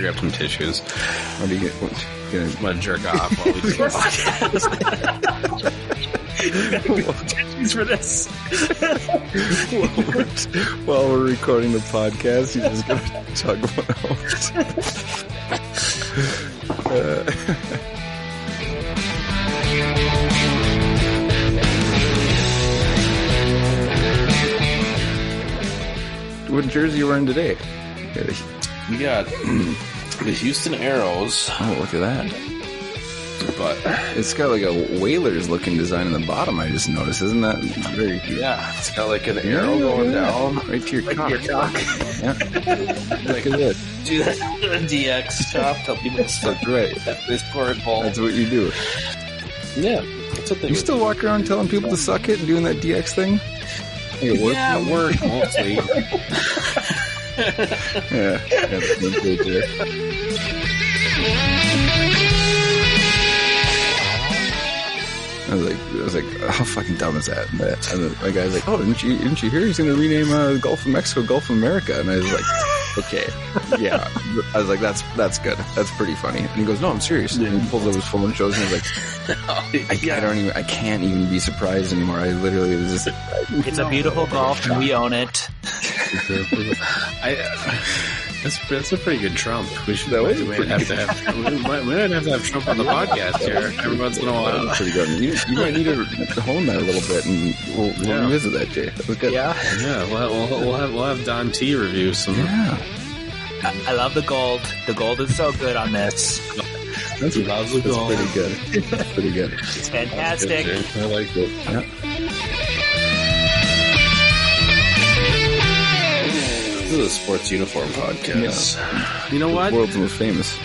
grab some tissues. What do you get? I'm gonna jerk off while we do the podcast. Tissues for this. While we're recording the podcast, he's just going to chug one out. What jersey are you wearing today? We got the Houston Arrows. Oh, look at that. But it's got like a Whalers looking design in the bottom, I just noticed. Isn't that very cute? Yeah, it's got like an arrow going down. Right to your cock. Yeah. Look at that. Do that DX chop. Tell people to suck. That's right. They score a ball. That's what you do. Yeah. That's what they You still walk around telling people to suck it and doing that DX thing? Yeah, it works mostly. Yeah. That's good there. I was like, how fucking dumb is that? And my guy's like, oh, didn't you hear he's going to rename Gulf of Mexico Gulf of America? And I was like, okay, yeah. I was like, that's good. That's pretty funny. And he goes, no, I'm serious. And he pulls up his phone and shows me. I was like, I can't even be surprised anymore. I literally was just. It's a beautiful Gulf, and we own it. That's a pretty good Trump. We should. We might have to have Trump on the podcast here every once in a while. That's pretty good. You might need to hone that a little bit, and we'll revisit that, Jay. That was good. Yeah. We'll have Don T review some. Yeah. I love the gold. The gold is so good on this. That's pretty good. That's pretty good. It's fantastic. I like it. Yeah. This is a sports uniform podcast. Yeah. You know what? The world's most famous.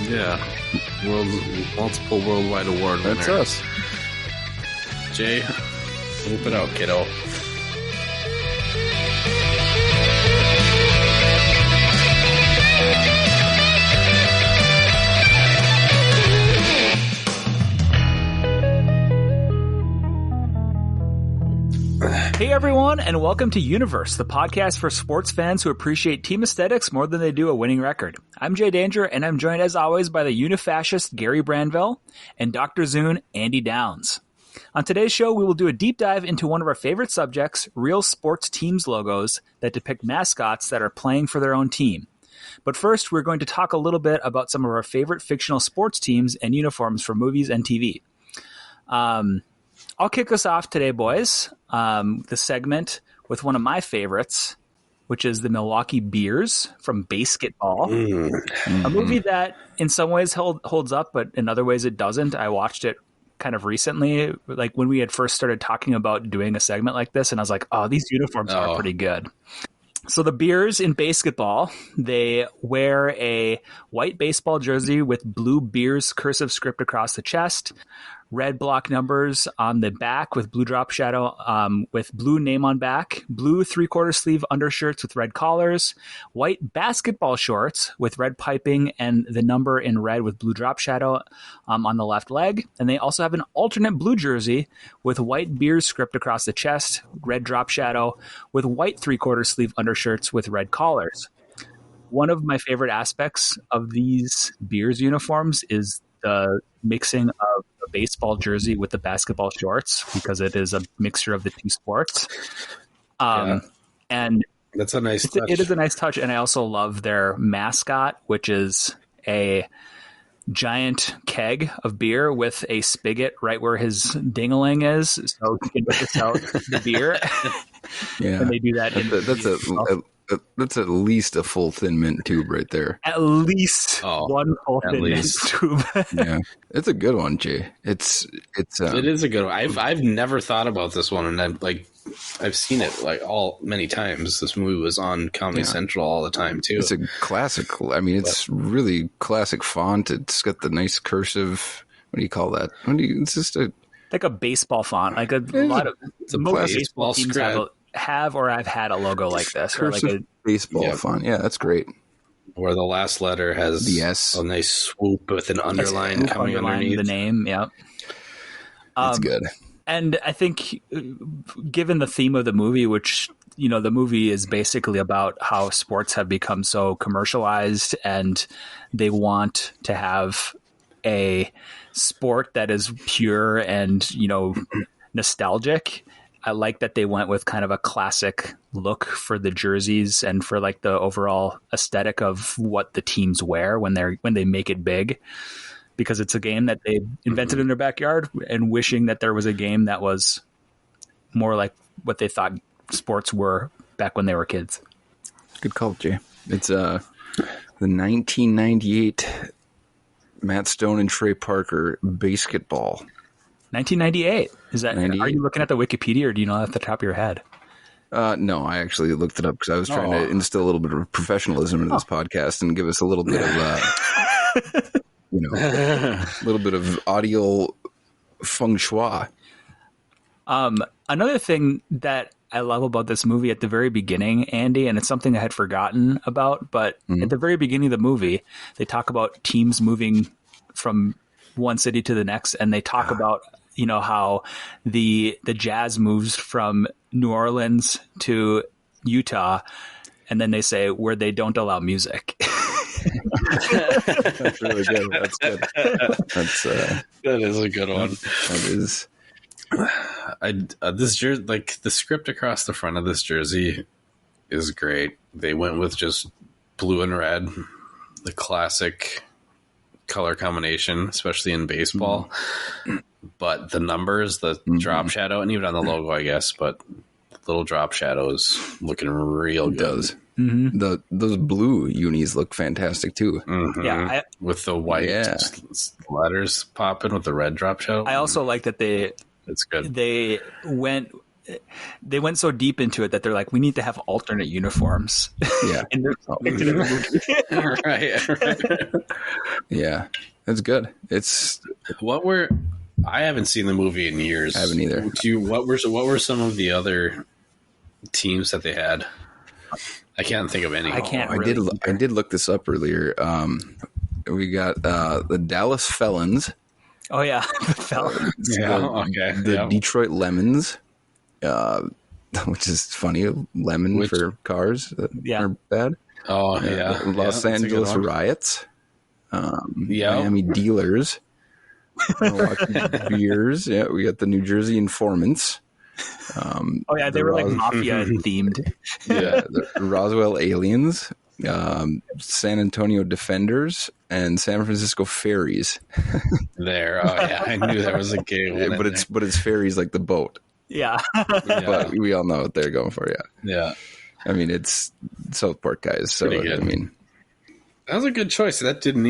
Yeah. Multiple worldwide award winner. That's us. Jay, whoop it out, kiddo. Hey everyone, and welcome to Uni-Versed, the podcast for sports fans who appreciate team aesthetics more than they do a winning record. I'm Jay Danger, and I'm joined as always by the Uni-Fascist Gary Branville and Dr. Zune Andy Downs. On today's show, we will do a deep dive into one of our favorite subjects, real sports teams logos that depict mascots that are playing for their own team. But first, we're going to talk a little bit about some of our favorite fictional sports teams and uniforms for movies and TV. I'll kick us off today, boys, the segment with one of my favorites, which is the Milwaukee Bears from Basketball, a movie that in some ways holds up, but in other ways it doesn't. I watched it kind of recently, like when we had first started talking about doing a segment like this, and I was like, oh, these uniforms are pretty good. So the Bears in Basketball, they wear a white baseball jersey with blue Bears cursive script across the chest, red block numbers on the back with blue drop shadow with blue name on back, blue 3/4 sleeve undershirts with red collars, white basketball shorts with red piping and the number in red with blue drop shadow on the left leg. And they also have an alternate blue jersey with white Bears script across the chest, red drop shadow with white 3/4 sleeve undershirts with red collars. One of my favorite aspects of these Bears uniforms is the mixing of the baseball jersey with the basketball shorts, because it is a mixture of the two sports. And that's a nice touch. It is a nice touch. And I also love their mascot, which is a giant keg of beer with a spigot right where his ding-a-ling is, so he can piss out the beer. Yeah. And they do that. That's at least a full Thin Mint tube right there. At least one full Thin Mint tube. Yeah, it's a good one, Jay. It is a good one. I've never thought about this one, and I've seen it many times. This movie was on Comedy Central all the time too. It's a classic. I mean, it's really classic font. It's got the nice cursive. What do you call that? It's just like a baseball font. Like a lot of baseball teams have or I've had a logo like this. Cursive or like a baseball font. Yeah, that's great. Where the last letter has the S. A nice swoop with an underline coming underneath the name. Yep. That's good. And I think, given the theme of the movie, which the movie is basically about how sports have become so commercialized, and they want to have a sport that is pure and, nostalgic. I like that they went with kind of a classic look for the jerseys and for like the overall aesthetic of what the teams wear when they make it big, because it's a game that they invented in their backyard, and wishing that there was a game that was more like what they thought sports were back when they were kids. Good call, Jay. It's the 1998 Matt Stone and Trey Parker basketball. 1998. Is that? 98? Are you looking at the Wikipedia, or do you know off the top of your head? No, I actually looked it up because I was trying to instill a little bit of professionalism into this podcast and give us a little bit of, a little bit of audio feng shui. Another thing that I love about this movie at the very beginning, Andy, and it's something I had forgotten about, but at the very beginning of the movie, they talk about teams moving from one city to the next, and they talk about, how the Jazz moves from New Orleans to Utah, and then they say where they don't allow music. That's really good. That's good. That is a good one. That is. This jersey, like the script across the front of this jersey, is great. They went with just blue and red, the classic color combination, especially in baseball. But the numbers, the drop shadow, and even on the logo, I guess, but the little drop shadow is looking real good. Does. Those blue unis look fantastic too. Yeah, with the white letters popping with the red drop shadow. I also like that it's good. They went so deep into it that they're like, we need to have alternate uniforms. Yeah. And right. Yeah, that's good. It's I haven't seen the movie in years. I haven't either. What were some of the other teams that they had? I can't think of any. I can't. I did look this up earlier. We got the Dallas Felons. Oh yeah, the Felons. The Detroit Lemons, which is funny. Lemon for cars that are bad. Oh yeah. Los Angeles Riots. Miami Dealers. Milwaukee Beers. Yeah, we got the New Jersey Informants. They were like mafia themed. Yeah, the Roswell Aliens, San Antonio Defenders, and San Francisco Ferries. I knew there was a gay one. But it's ferries like the boat. Yeah. But we all know what they're going for. Yeah. I mean, it's South Park guys. So I mean, that was a good choice. Didn't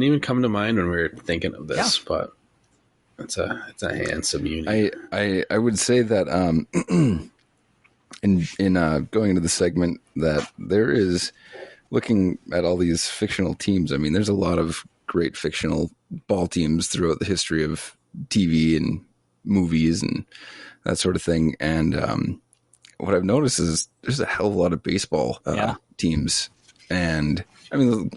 even come to mind when we were thinking of this, but it's a handsome uni. I would say that in going into the segment that there is, looking at all these fictional teams, I mean, there's a lot of great fictional ball teams throughout the history of TV and movies and that sort of thing. And what I've noticed is there's a hell of a lot of baseball teams, and I mean,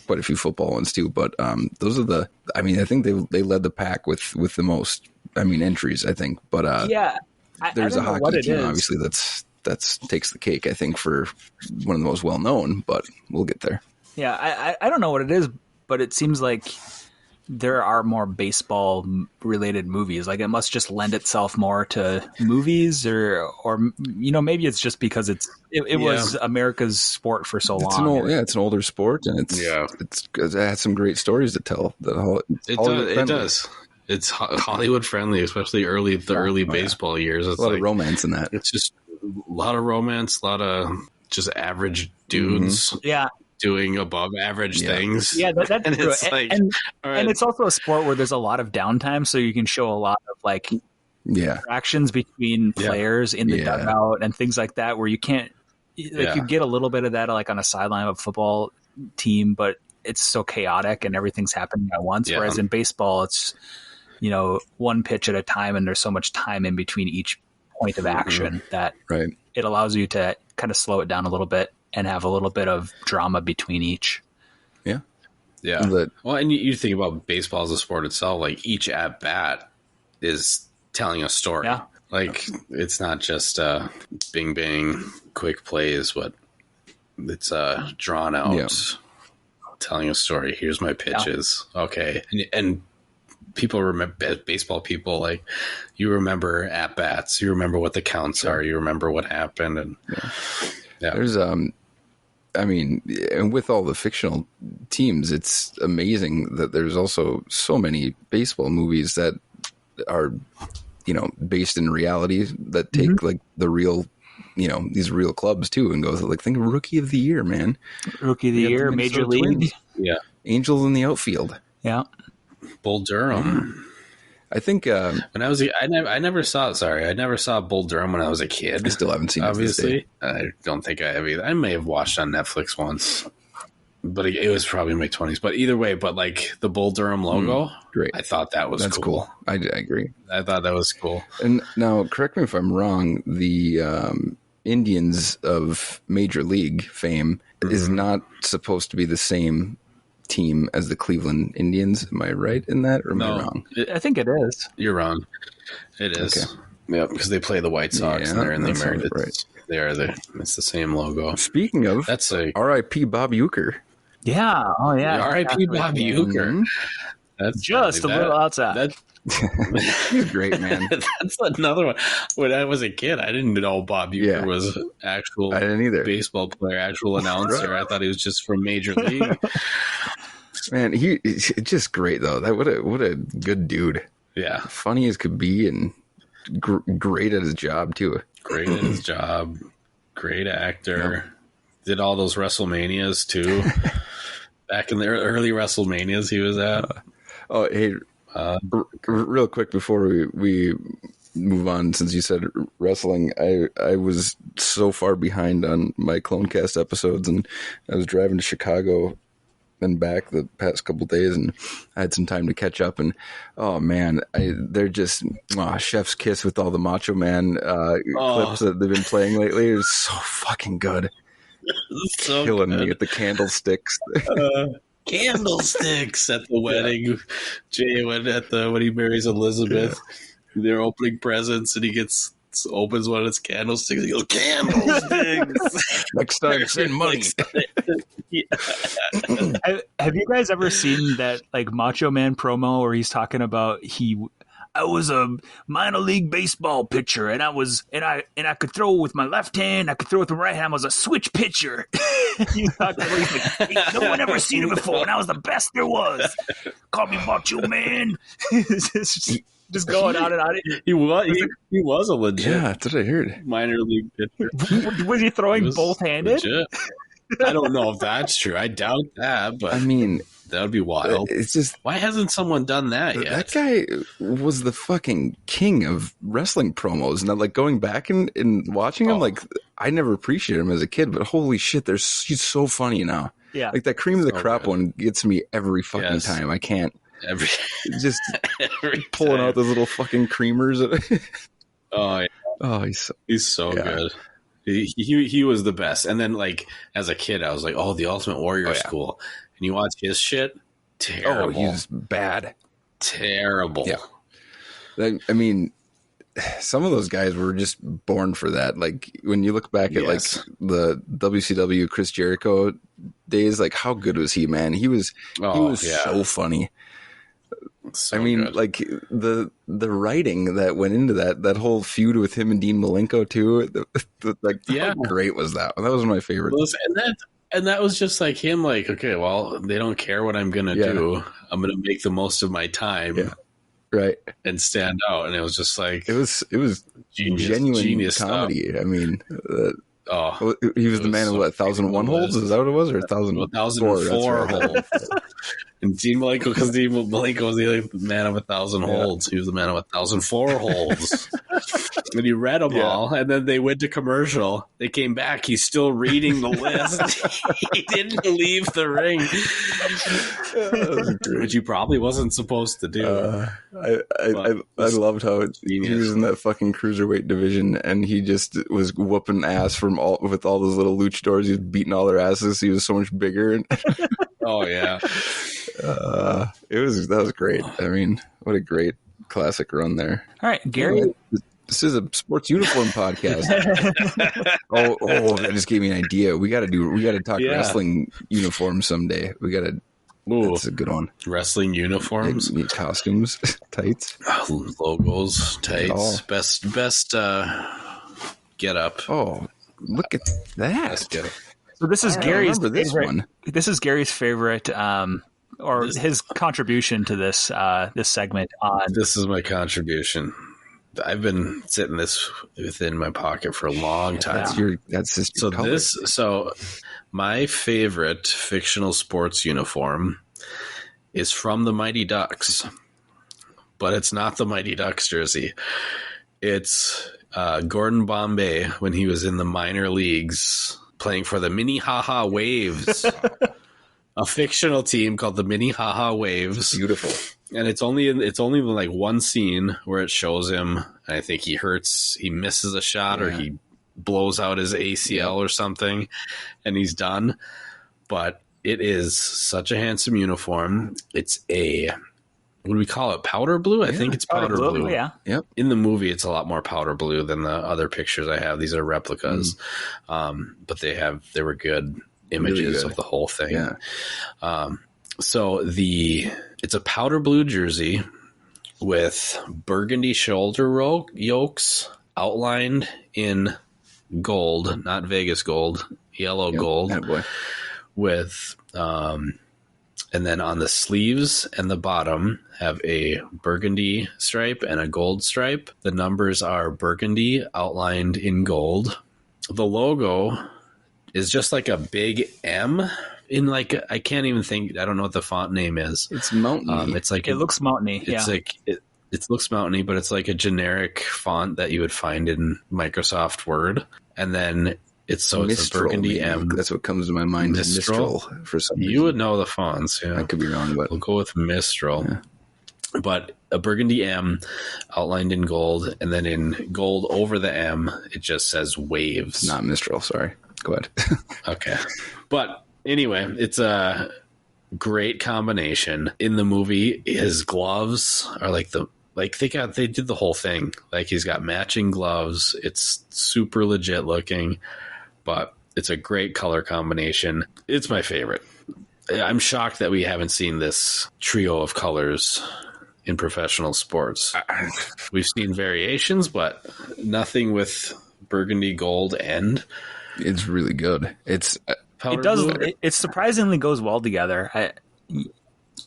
quite a few football ones too, but those are I think they led the pack with the most, entries, I think. But there's a hockey team, obviously, that's takes the cake, I think, for one of the most well-known, but we'll get there. Yeah, I don't know what it is, but it seems like there are more baseball-related movies. Like, it must just lend itself more to movies, or maybe it's just because it was America's sport for so long. It's an older sport, and it has some great stories to tell. It does. It's Hollywood friendly, especially early baseball years. It's a lot of romance in that. It's just a lot of romance, a lot of just average dudes. Yeah. Doing above average things. Yeah, that's and true. It's and it's also a sport where there's a lot of downtime, so you can show a lot of interactions between players in the dugout and things like that, where you can't you get a little bit of that like on a sideline of a football team, but it's so chaotic and everything's happening at once. Yeah. Whereas in baseball, it's one pitch at a time, and there's so much time in between each point of action that it allows you to kind of slow it down a little bit and have a little bit of drama between each. Yeah. Yeah. Well, and you think about baseball as a sport itself, like each at bat is telling a story. Yeah. Like, it's not just bing bang quick plays, but it's drawn out, telling a story. Here's my pitches. Okay. And people remember, baseball people, like, you remember at bats, you remember what the counts are, you remember what happened. And there's I mean, and with all the fictional teams, it's amazing that there's also so many baseball movies that are, you know, based in reality that take like the real, you know, these real clubs too, and goes like, think of Rookie of the Year, man. Rookie of the Year, Major League. Twins. Yeah. Angels in the outfield. Yeah. Bull Durham. I think when I was, I never saw Bull Durham when I was a kid. I still haven't seen it. Obviously, I don't think I have either. I may have watched on Netflix once, but it was probably in my 20s. But either way, but like the Bull Durham logo, great. I thought that's cool. I agree. I thought that was cool. And now, correct me if I'm wrong. The Indians of Major League fame is not supposed to be the same team as the Cleveland Indians. Am I right in that, or am I wrong? I think it is. You're wrong. It is. Okay. Yeah, because they play the White Sox and they're in the Americas. Right. They are it's the same logo. Speaking of, that's a R.I.P. Bob Uecker. Yeah. Oh yeah. R.I.P. Bob Uecker. That's just a little outside. He's great, man. That's another one. When I was a kid, I didn't know Bob Uecker was an actual I didn't either. Baseball player, actual announcer. I thought he was just from Major League. Man, he's just great though. What a good dude. Yeah, funny as could be, and great at his job too. Great at his job. Great actor. Yep. Did all those WrestleManias too. Back in the early WrestleManias, he was at. Hey. Real quick before we move on, since you said wrestling, I was so far behind on my Clonecast episodes, and I was driving to Chicago and back the past couple days, and I had some time to catch up, and oh man, they're just chef's kiss with all the Macho Man clips that they've been playing lately. It's so fucking good. So killing good. me with the candlesticks. Candlesticks at the wedding. Jay went when he marries Elizabeth. They're opening presents, and he opens one of his candlesticks. He goes, "Candlesticks." Next time, send money. Have you guys ever seen that like Macho Man promo where he's talking about I was a minor league baseball pitcher, and I could throw with my left hand, I could throw with my right hand. I was a switch pitcher. He's talking about, like, no one ever seen it before, and I was the best there was. Call me Macho Man. just going on and on. He was a legit. Yeah, that's what I heard. Minor league pitcher. Was he throwing both-handed? Legit. I don't know if that's true. I doubt that, but I mean, that would be wild. It's just, why hasn't someone done that yet? That guy was the fucking king of wrestling promos. And like going back and watching him, like I never appreciated him as a kid, but holy shit, he's so funny now. Yeah, like that cream of the crop one gets me every fucking time. I can't just pulling out those little fucking creamers. He's so good. He was the best. And then, like, as a kid, I was like, the Ultimate Warrior is cool. And you watch his shit, terrible. He's bad. Terrible. Yeah. I mean, some of those guys were just born for that. Like, when you look back at, like, the WCW Chris Jericho days, like, how good was he, man? He was so funny. So I mean, good. like the writing that went into that whole feud with him and Dean Malenko too. How great was that? That was my favorite. And that was just like him. Like, okay, well, they don't care what I'm gonna do. I'm gonna make the most of my time, right, and stand out. And it was just like it was genuine comedy. Stuff. I mean. He was the man of 1,001 holds. Is that what it was, or 1,004 holds? And Dean Malenko, because Dean Malenko was the man of 1,000 holds. He was the man of 1,004 holds. And he read them all, and then they went to commercial. They came back. He's still reading the list. He didn't leave the ring, which he probably wasn't supposed to do. I loved how he was in that fucking cruiserweight division, and he just was whooping ass with all those little luchadors. He was beating all their asses. He was so much bigger. Oh yeah. That was great. I mean, what a great classic run there. All right, Gary. This is a sports uniform podcast. Oh, that just gave me an idea. We got to talk wrestling uniforms someday. That's a good one. Wrestling uniforms, costumes, tights, logos, tights, best get up. Oh, look at that. Best get up. So this is Gary's this favorite. One. This is Gary's favorite, or his contribution to this this segment. This is my contribution. I've been sitting this within my pocket for a long time. That's just your color. So my favorite fictional sports uniform is from the Mighty Ducks, but it's not the Mighty Ducks jersey. It's Gordon Bombay when he was in the minor leagues playing for the Minnehaha Waves, a fictional team called the Minnehaha Waves. Beautiful. And it's only like one scene where it shows him. And I think he misses a shot, or he blows out his ACL or something, and he's done. But it is such a handsome uniform. It's what do we call it? Powder blue? I think it's powder blue. Yeah. Yep. In the movie, it's a lot more powder blue than the other pictures I have. These are replicas, but they were good images of the whole thing. Yeah. So it's a powder blue jersey with burgundy shoulder yokes outlined in gold, not Vegas gold, yellow gold. Attaboy. With and then on the sleeves and the bottom have a burgundy stripe and a gold stripe. The numbers are burgundy outlined in gold. The logo is just like a big M in I can't even think. I don't know what the font name is. It's mountainy. It's like it looks mountainy. It's like it looks mountainy, but it's like a generic font that you would find in Microsoft Word. And then it's a burgundy M. That's what comes to my mind. Mistral for some reason. You would know the fonts. Yeah, I could be wrong, but we'll go with Mistral. Yeah. But a burgundy M outlined in gold, and then in gold over the M, it just says Waves. Not Mistral. Sorry. Go ahead. Okay. But anyway, it's a great combination. In the movie, his gloves are they did the whole thing. Like, he's got matching gloves. It's super legit looking, but it's a great color combination. It's my favorite. I'm shocked that we haven't seen this trio of colors in professional sports. We've seen variations, but nothing with burgundy gold end. It's really good. It surprisingly goes well together.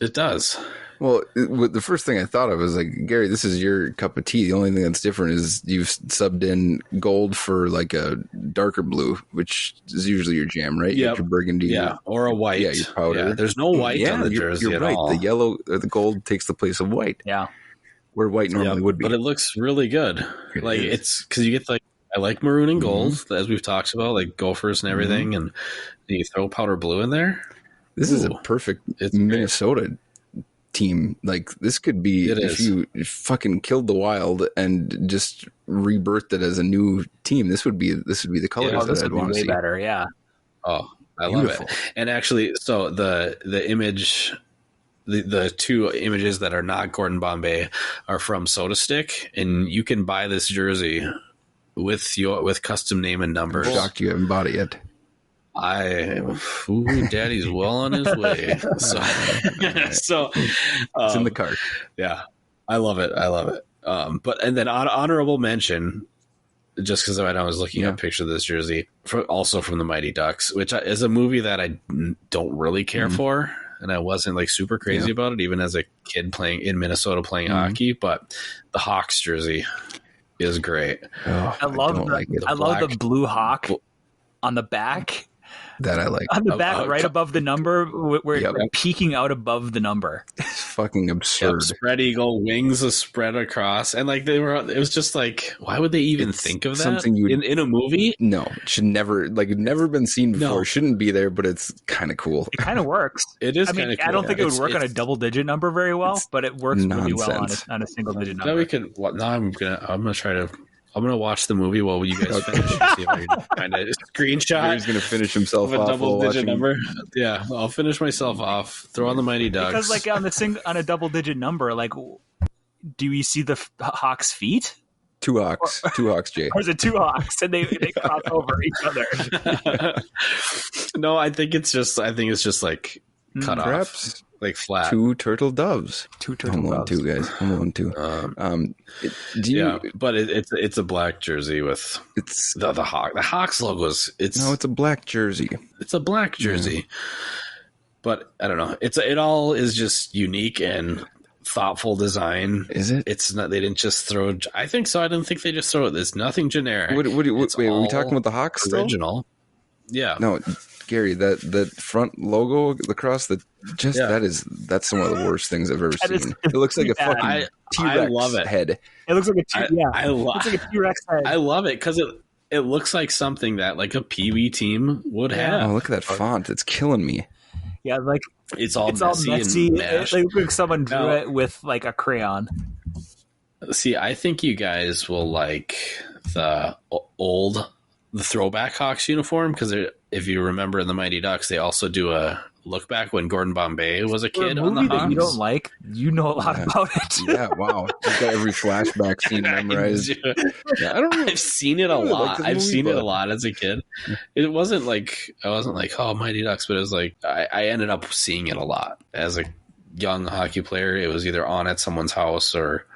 It does. Well, the first thing I thought of was like, Gary, this is your cup of tea. The only thing that's different is you've subbed in gold for like a darker blue, which is usually your jam, right? Yeah, your burgundy, or a white. Yeah, your powder. Yeah, there's no white on the jersey you're at right. all. The yellow or the gold takes the place of white. Yeah, where white normally would be. But it looks really good. It's because you get I like maroon and gold, as we've talked about, like Gophers and everything, and you throw powder blue in there. This is a perfect Minnesota team. Like, this could be if you fucking killed the Wild and just rebirthed it as a new team. This would be the colors that I'd want to see. Better, yeah. Oh, I love it. And actually, so the image. The two images that are not Gordon Bombay are from Soda Stick, and you can buy this jersey with custom name and number. I'm shocked you haven't bought it yet. Daddy's well on his way. So it's in the cart. Yeah, I love it. And then honorable mention, just because I was looking at a picture of this jersey, also from the Mighty Ducks, which is a movie that I don't really care for. And I wasn't super crazy about it, even as a kid playing in Minnesota playing hockey. But the Hawks jersey is great. Oh, I love the blue hawk on the back. That I like. On the back, right above the number, where it's peeking out above the number. It's fucking absurd. Spread eagle, wings are spread across. And it was just why would they even think of that? Something in a movie? No, it should never, never been seen before. No. It shouldn't be there, but it's kind of cool. It kind of works. It is kind of cool. I don't think it would work on a double digit number very well, but it works really well on a single digit number. I'm going to watch the movie while you guys finish. See if I can find a screenshot. He's going to finish himself off. A double-digit number. Yeah, I'll finish myself off. Throw on the Mighty Ducks. Because on a double-digit number, do we see the Hawks' feet? Two Hawks, Jay. Or is it two hawks and they cross over each other? No, I think it's just like cut off, Perhaps like flat. two turtle doves. Two turtle Home Alone doves. 2, guys. Home Alone 2. But it's a black jersey with It's the hawk. The Hawks logo's it's a black jersey. It's a black jersey, but I don't know. It all is just unique and thoughtful design. Is it? It's not. They didn't just throw. I think so. I don't think they just throw it. There's nothing generic. Wait, are we talking about the Hawks still? Original? Yeah. No, Gary, that front logo across that's some of the worst things I've ever seen. It looks like a fucking T-Rex I love it. head. It looks like a it looks like a T-Rex head. I love it because it looks like something that like a Pee Wee team would have. Oh, look at that font! It's killing me. Yeah, like It's all it's all messy. and It mashed. looks like someone drew it with like a crayon. See, I think you guys will like the throwback Hawks uniform because if you remember in the Mighty Ducks, they also do a look back when Gordon Bombay was a kid For a on the movie Hawks. that you don't like, you know a lot about it. Yeah, wow! I've got every flashback scene memorized. Yeah, I don't know. I've seen it a really lot. like this I've movie, seen it but- a lot as a kid. It wasn't like oh Mighty Ducks, but it was like I ended up seeing it a lot as a young hockey player. It was either on at someone's house or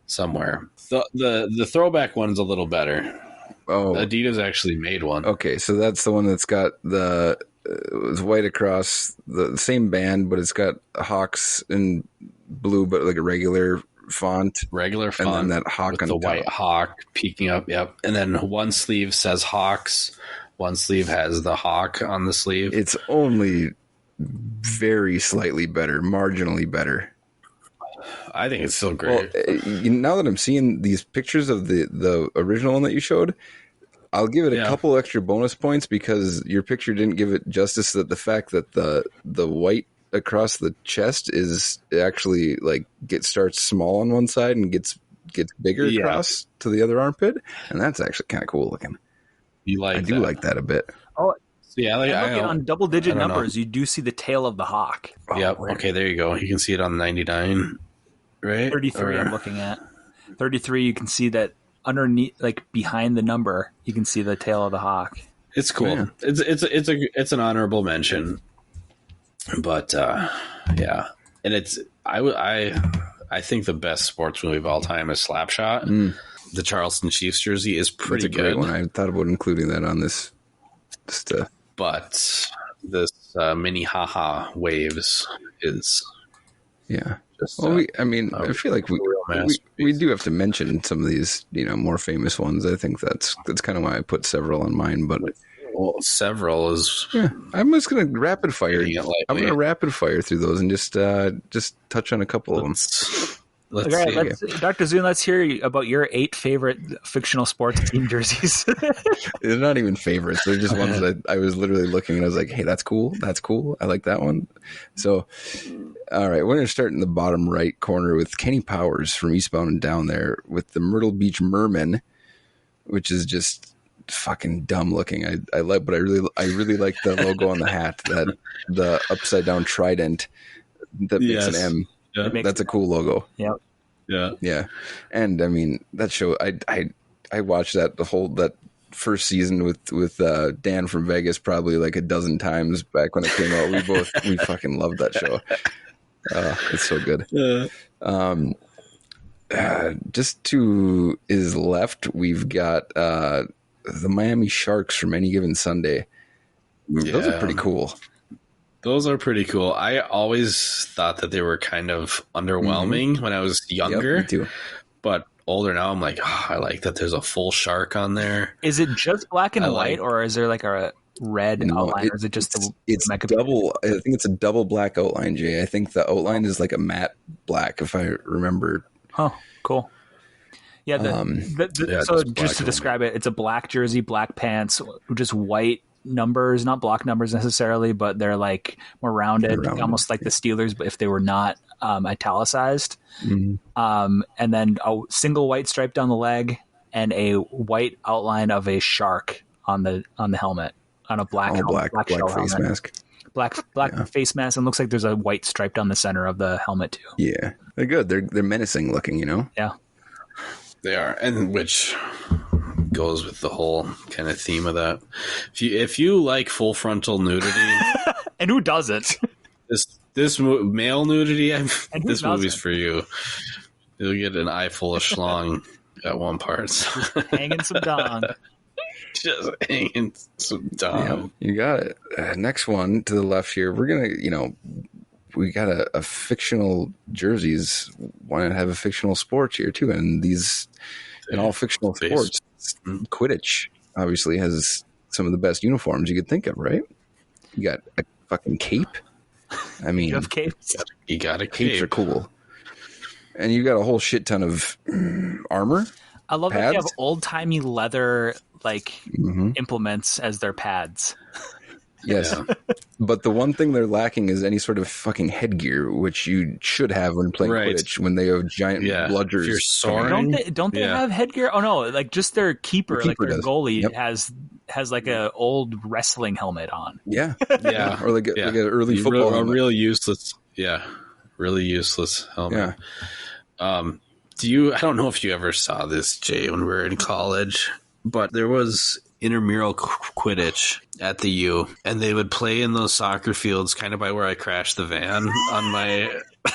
somewhere. The throwback one's a little better. Oh, Adidas actually made one. okay. So that's the one that's got the it's white across the same band, but it's got Hawks in blue, but like a regular font. Regular font, And then that hawk with on the top. white hawk peeking up. Yep, and then one sleeve says Hawks. One sleeve has the hawk on the sleeve. It's only very slightly better, marginally better. I think it's still Well, great. now that I'm seeing these pictures of the original one that you showed, I'll give it a couple extra bonus points because your picture didn't give it justice. That the fact that the white across the chest is actually like starts small on one side and gets bigger across to the other armpit, and that's actually kind of cool looking. I do like that a bit. Oh, yeah. Like, and looking on double-digit I don't know. numbers, you do see the tail of the hawk. Yep. Okay, there you go. You can see it on 99, right? 33 I'm looking at. 33, you can see that underneath, like behind the number, you can see the tail of the hawk. It's cool. Yeah. It's an honorable mention, but yeah, and I think the best sports movie of all time is Slapshot. The Charleston Chiefs jersey is pretty That's a great good. one. I thought about including that on this. But this mini haha waves is Yeah. just Well, I feel like we do have to mention some of these, more famous ones. I think that's kind of why I put several on mine. But several is I'm just gonna rapid fire. Getting it lightly. I'm gonna rapid fire through those and just touch on a couple of them. Let's Okay, see. Dr. Zune, let's hear about your 8 favorite fictional sports team jerseys. They're not even favorites. They're just ones that I was literally looking and I was like, hey, that's cool. That's cool. I like that one. So, all right, we're going to start in the bottom right corner with Kenny Powers from Eastbound and Down there with the Myrtle Beach Merman, which is just fucking dumb looking. I like, but I really like the logo on the hat, that the upside down trident that makes an M. Yeah. That's a cool logo. Yep. Yeah. And I mean, that show, I watched that first season with Dan from Vegas probably like a dozen times back when it came out. We fucking loved that show. It's so good. Just to his left, we've got the Miami Sharks from Any Given Sunday. Those are pretty cool. Those are pretty cool. I always thought that they were kind of underwhelming when I was younger. Yep, me too. But older now, I'm like, I like that there's a full shark on there. Is it just black and I white, or is there like a red outline, or is it just it's double? I think it's a double black outline, Jay. I think the outline is like a matte black, if I remember. Oh, cool. Yeah. So just to describe it, it's a black jersey, black pants, just white numbers, not block numbers necessarily, but they're like more rounded, almost like the Steelers, but if they were not italicized. And then a single white stripe down the leg and a white outline of a shark on the helmet, on a black helmet, black shell face helmet. mask. Black face mask, and looks like there's a white stripe down the center of the helmet too. Yeah, they're good. They're menacing looking, Yeah. They are, and which goes with the whole kind of theme of that. If you like full frontal nudity, And who doesn't? this male nudity, doesn't? movie's for you. You'll get an eye full of schlong at one part. Hanging some dong. Just hanging some dong. Yeah, you got it. Next one to the left here. We're gonna, we got a fictional jerseys. Why not have a fictional sports here too? And these, in all fictional sports, Quidditch obviously has some of the best uniforms you could think of, right? You got a fucking cape. I mean, You have capes? You got a capes cape. are cool. And you got a whole shit ton of armor. I love that they have Pads? old-timey leather implements as their pads. Yes. Yeah. But the one thing they're lacking is any sort of fucking headgear, which you should have when playing Right. Quidditch when they have giant bludgers. If you're soaring, Don't they have headgear? Oh no, like just their keeper, keeper their does. goalie Yep. has like a old wrestling helmet on. Yeah. yeah, Or like an early football helmet. really useless. Yeah, really useless helmet. Yeah. I don't know if you ever saw this, Jay, when we were in college, but there was intramural Quidditch at the U, and they would play in those soccer fields kind of by where I crashed the van on my,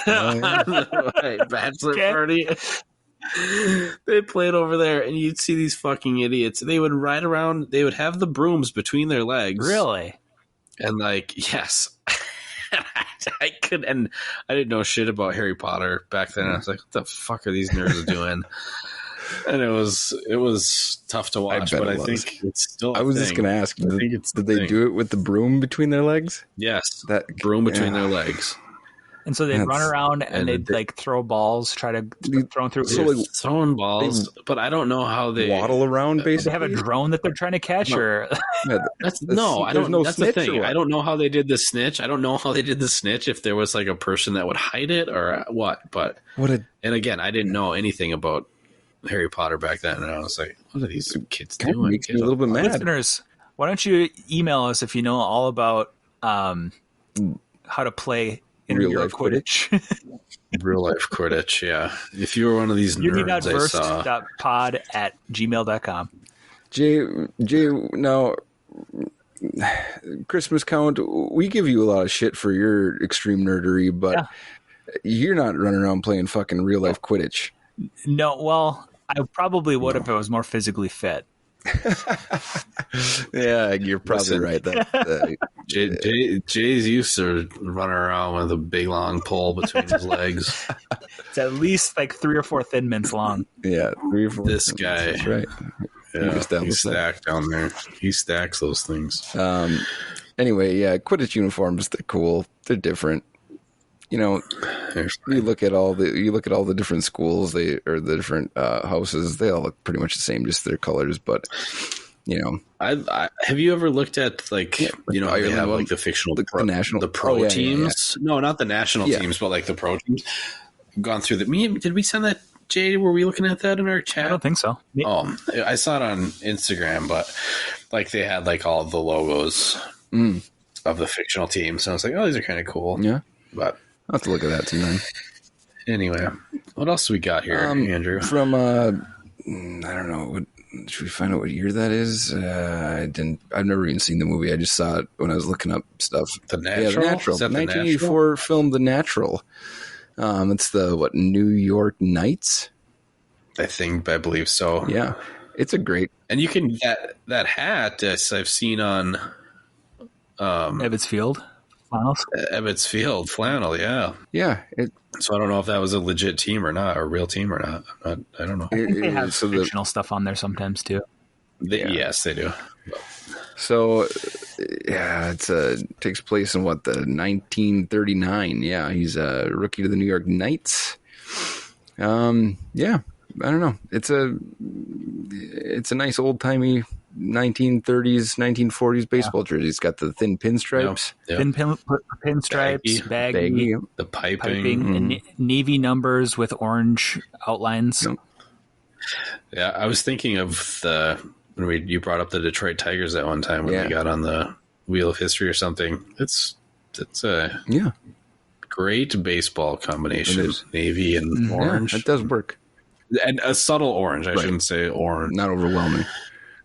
my bachelor party. They played over there, and you'd see these fucking idiots. They would ride around. They would have the brooms between their legs. Really? And yes. I didn't know shit about Harry Potter back then. I was like, what the fuck are these nerds doing? And it was tough to watch, but I think it's still I was just going to ask, did they do it with the broom between their legs? Yes. That broom between their legs. And so they'd run around and they'd like throw balls, try to throw them through. So like, throwing balls, but I don't know how they waddle around. Basically, they have a drone that they're trying to catch, or Yeah, I don't know. That's the snitch thing. I don't know how they did the snitch. I don't know how they did the snitch. If there was like a person that would hide it or what. But and again, I didn't know anything about Harry Potter back then, and I was like, what are these kids doing? Makes me a little bit mad. listeners, why don't you email us if you know all about how to play in Real real life Quidditch? Real life Quidditch, yeah. If you were one of these nerds I saw. Uni-Versed.pod@gmail.com. Jay, now Christmas count. We give you a lot of shit for your extreme nerdery, but you're not running around playing fucking real life Quidditch. No, well, I probably would if I was more physically fit. Yeah, you're probably right. Jay's used to running around with a big long pole between his legs. It's at least like 3 or 4 Thin Mints long. Yeah, 3 or 4. This guy. That's right. Yeah, he's stacked down there. He stacks those things. Anyway, yeah, Quidditch uniforms, they're cool. They're different. You look at all the different schools, or the different houses. They all look pretty much the same, just their colors. But I have you ever looked at they have like the fictional the pro teams? Yeah. No, not the national teams, but like the pro teams. Gone through did we send that, Jay? Were we looking at that in our chat? I don't think so. Oh, I saw it on Instagram, but like they had like all the logos of the fictional teams. So I was like, oh, these are kind of cool. Yeah, but I'll have to look at that sometime. Anyway, what else do we got here, Andrew? From I don't know. Should we find out what year that is? I've never even seen the movie. I just saw it when I was looking up stuff. The Natural? Yeah, The Natural. Is that the 1984 film, The Natural. It's the New York Knights? I believe so. Yeah, it's a great. And you can that hat I've seen on Ebbets Field flannels. Ebbets Field flannel. Yeah. So I don't know if that was a legit team or not, or a real team or not. I don't know. They have fictional stuff on there sometimes too. Yes, they do. So, yeah, takes place in the 1939. Yeah, he's a rookie to the New York Knights. Yeah, I don't know. It's a nice old timey 1930s, 1940s baseball jersey. It's got the thin pinstripes, thin pinstripes, baggy, the piping. and navy numbers with orange outlines. Yeah, I was thinking of when you brought up the Detroit Tigers at one time when we got on the Wheel of History or something. It's a great baseball combination, navy and orange. Yeah, it does work. And a subtle orange. I shouldn't say orange. Not overwhelming.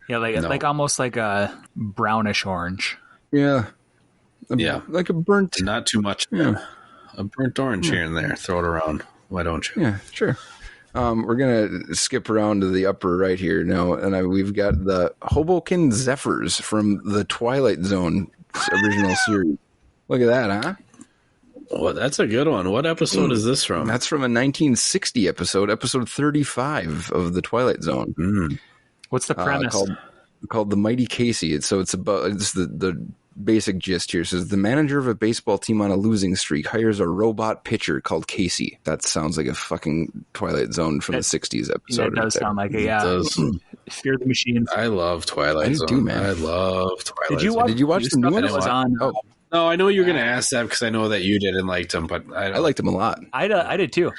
Yeah, like almost like a brownish orange. Yeah. Like a burnt. Not too much. Yeah. A burnt orange here and there. Throw it around. Why don't you? Yeah, sure. We're going to skip around to the upper right here now, and we've got the Hoboken Zephyrs from the Twilight Zone original series. Look at that, huh? Well, that's a good one. What episode is this from? That's from a 1960 episode 35 of the Twilight Zone. What's the premise? Called The Mighty Casey. It's the basic gist here. It says the manager of a baseball team on a losing streak hires a robot pitcher called Casey. That sounds like a fucking Twilight Zone from the 60s episode. That does sound like it, yeah. It does. Fear the Machines. I love Twilight Zone. I do, man. I love Twilight Zone. Did you watch the new one? It was on. No, I know you're going to ask that because I know that you did and liked them, but I liked them a lot. I did too.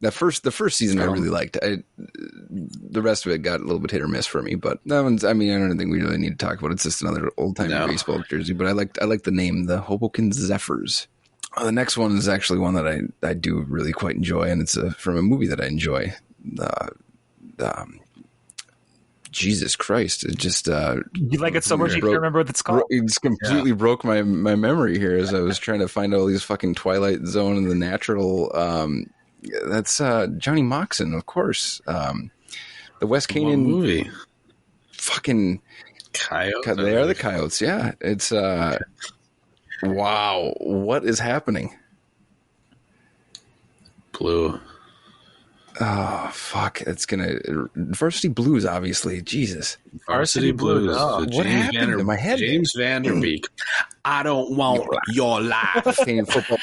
The first season I really liked. The rest of it got a little bit hit or miss for me, but that one's. I mean, I don't think we really need to talk about it. It's just another old time baseball jersey. But I like the name, the Hoboken Zephyrs. The next one is actually one that I do really quite enjoy, and it's from a movie that I enjoy. Jesus Christ! It just you like it so much you can't remember what it's called. It just completely broke my memory here as I was trying to find all these fucking Twilight Zone and the Natural. That's Johnny Moxon, of course. The West Canaan movie. Fucking Coyotes. They are the Coyotes. Yeah, it's wow. What is happening? Blue. Oh fuck! It's gonna Varsity Blues, obviously. Jesus, Varsity Blues. Oh, what happened to my head? James Vanderbeek. I don't want your life. Football.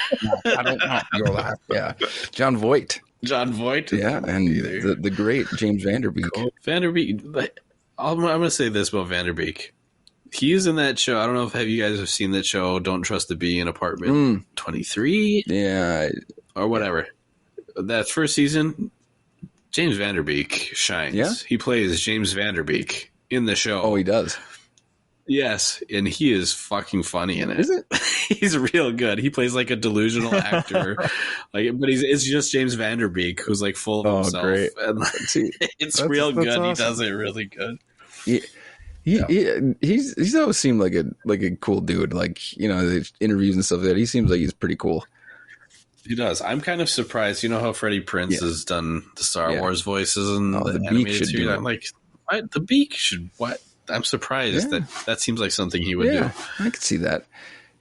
I don't want your life. Yeah, John Voight. Yeah, and the great James Vanderbeek. Cool. Vanderbeek. I'm going to say this about Vanderbeek. He's in that show. I don't know if you guys have seen that show. Don't Trust the Bee in Apartment 23. Yeah, or whatever. That first season. James Vanderbeek shines. Yeah? He plays James Vanderbeek in the show. Oh, he does? Yes, and he is fucking funny in it. Is it? He's real good. He plays like a delusional actor. But it's just James Vanderbeek who's like full of himself. Great. And it's real good. Awesome. He does it really good. He's always seemed like a cool dude. Like, you know, the interviews and stuff like that. He seems like he's pretty cool. He does. I'm kind of surprised. You know how Freddie Prinze has done the Star Wars voices and the animated series? I'm like, what? The Beak should what? I'm surprised that seems like something he would do. I could see that.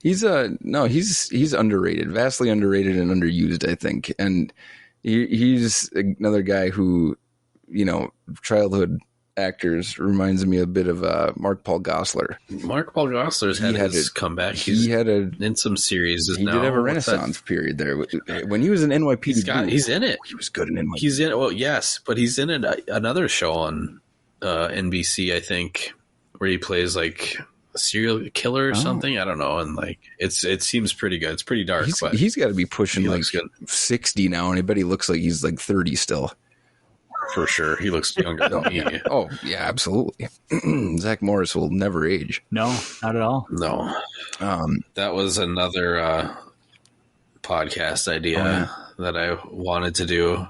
He's he's underrated, vastly underrated and underused, I think. And he's another guy who, you know, childhood actors reminds me a bit of Mark Paul Gosselaar. Mark Paul Gosselaar's had his comeback. He had in some series. He did have a renaissance period there when he was in NYPD. He's in it. He was good in NYPD. He's in. Well, yes, but he's in another show on NBC, I think, where he plays like a serial killer or something. I don't know, and like it seems pretty good. It's pretty dark. He's got to be pushing like 60 now, and I bet he looks like he's like 30 still. For sure. He looks younger than me. Oh, yeah, absolutely. Zach Morris will never age. No, not at all. No. That was another podcast idea that I wanted to do